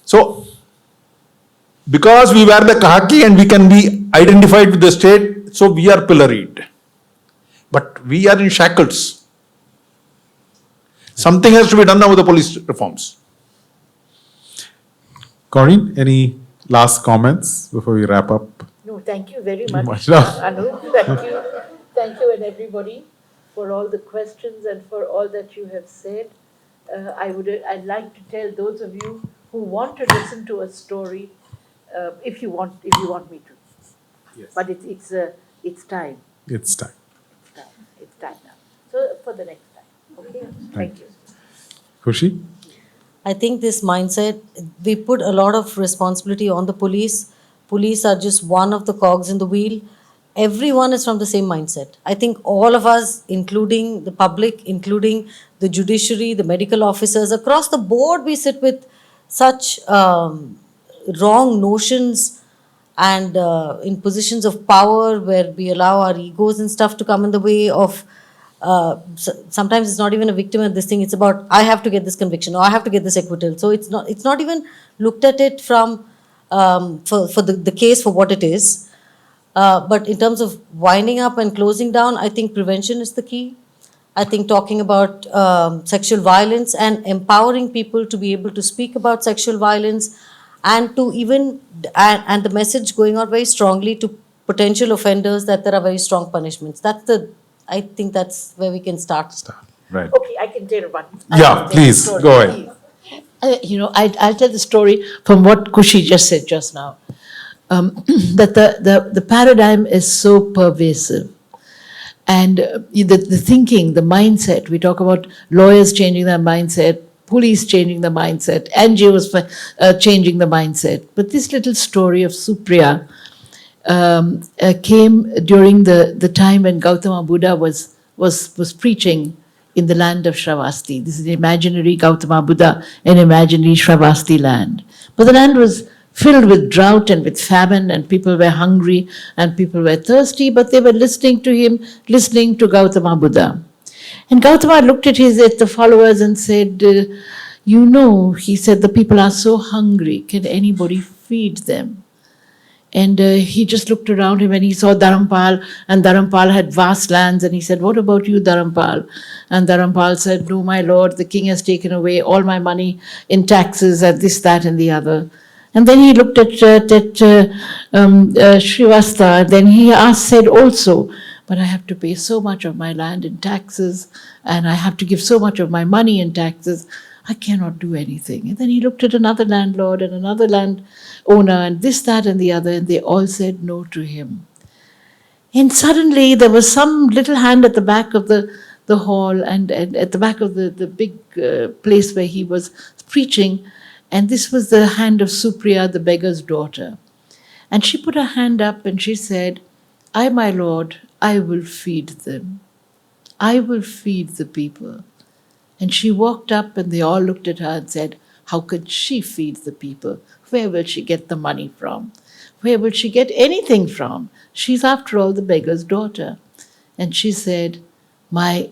So, because we wear the khaki and we can be identified with the state, so we are pilloried. But we are in shackles. Something has to be done now with the police reforms. Corrine, any last comments before we wrap up? No, thank you very much, Much. Anup. Thank you, and everybody for all the questions and for all that you have said. I'd like to tell those of you who want to listen to a story, if you want me to. Yes. But it's time. It's time. It's time now. So for the next time. Okay. Thank you. Kushi? I think this mindset, we put a lot of responsibility on the police. Police are just one of the cogs in the wheel. Everyone is from the same mindset. I think all of us, including the public, including the judiciary, the medical officers, across the board, we sit with such wrong notions and in positions of power where we allow our egos and stuff to come in the way of sometimes it's not even a victim of this thing, it's about I have to get this conviction or I have to get this acquittal. So it's not even looked at it from for the case for what it is. But in terms of winding up and closing down, I think prevention is the key. I think talking about sexual violence and empowering people to be able to speak about sexual violence and to even, and the message going out very strongly to potential offenders that there are very strong punishments. I think that's where we can start. Right. Okay, I can tell one. Yeah, please, go ahead. I'll tell the story from what Kushi just said just now. That the paradigm is so pervasive. And the thinking, the mindset, we talk about lawyers changing their mindset, police changing the mindset, NGOs changing the mindset. But this little story of Supriya came during the time when Gautama Buddha was preaching in the land of Shravasti. This is the imaginary Gautama Buddha, an imaginary Shravasti land. But the land was filled with drought and with famine, and people were hungry and people were thirsty, but they were listening to him, listening to Gautama Buddha. And Gautama looked at the followers and said, he said, the people are so hungry, can anybody feed them? And he just looked around him and he saw Dharampal, and Dharampal had vast lands, and he said, what about you, Dharampal? And Dharampal said, no, my lord, the king has taken away all my money in taxes and this, that, and the other. And then he looked at Srivastava, and then he said also, but I have to pay so much of my land in taxes, and I have to give so much of my money in taxes, I cannot do anything. And then he looked at another landlord and another landowner, and this, that, and the other, and they all said no to him. And suddenly there was some little hand at the back of the hall and at the back of the big place where he was preaching, and this was the hand of Supriya, the beggar's daughter. And she put her hand up and she said, I, my lord, I will feed them. I will feed the people. And she walked up and they all looked at her and said, how could she feed the people? Where will she get the money from? Where will she get anything from? She's after all the beggar's daughter. And she said, my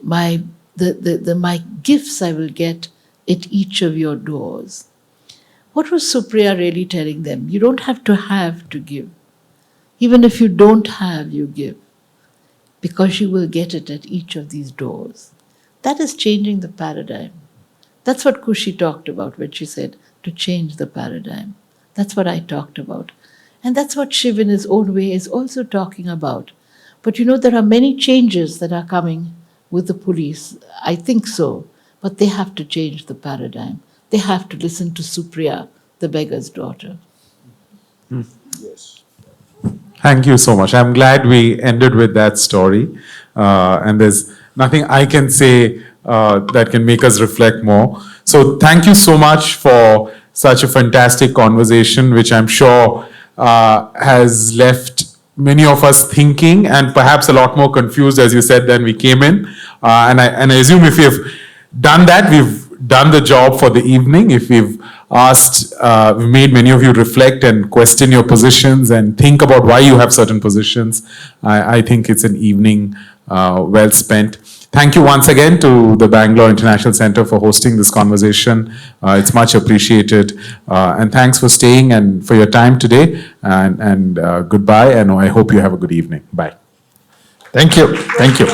gifts I will get at each of your doors. What was Supriya really telling them? You don't have to give. Even if you don't have, you give. Because you will get it at each of these doors. That is changing the paradigm. That's what Kushi talked about when she said to change the paradigm. That's what I talked about. And that's what Shiv in his own way is also talking about. But there are many changes that are coming with the police. I think so. But they have to change the paradigm. They have to listen to Supriya, the beggar's daughter. Yes. Thank you so much. I'm glad we ended with that story. And there's nothing I can say that can make us reflect more. So thank you so much for such a fantastic conversation, which I'm sure has left many of us thinking and perhaps a lot more confused, as you said, than we came in. And I assume if we've done that, we've done the job for the evening. If we've asked, we've made many of you reflect and question your positions and think about why you have certain positions, I think it's an evening well spent. Thank you once again to the Bangalore International Center for hosting this conversation. It's much appreciated. And thanks for staying and for your time today. And goodbye. And I hope you have a good evening. Bye. Thank you. Thank you.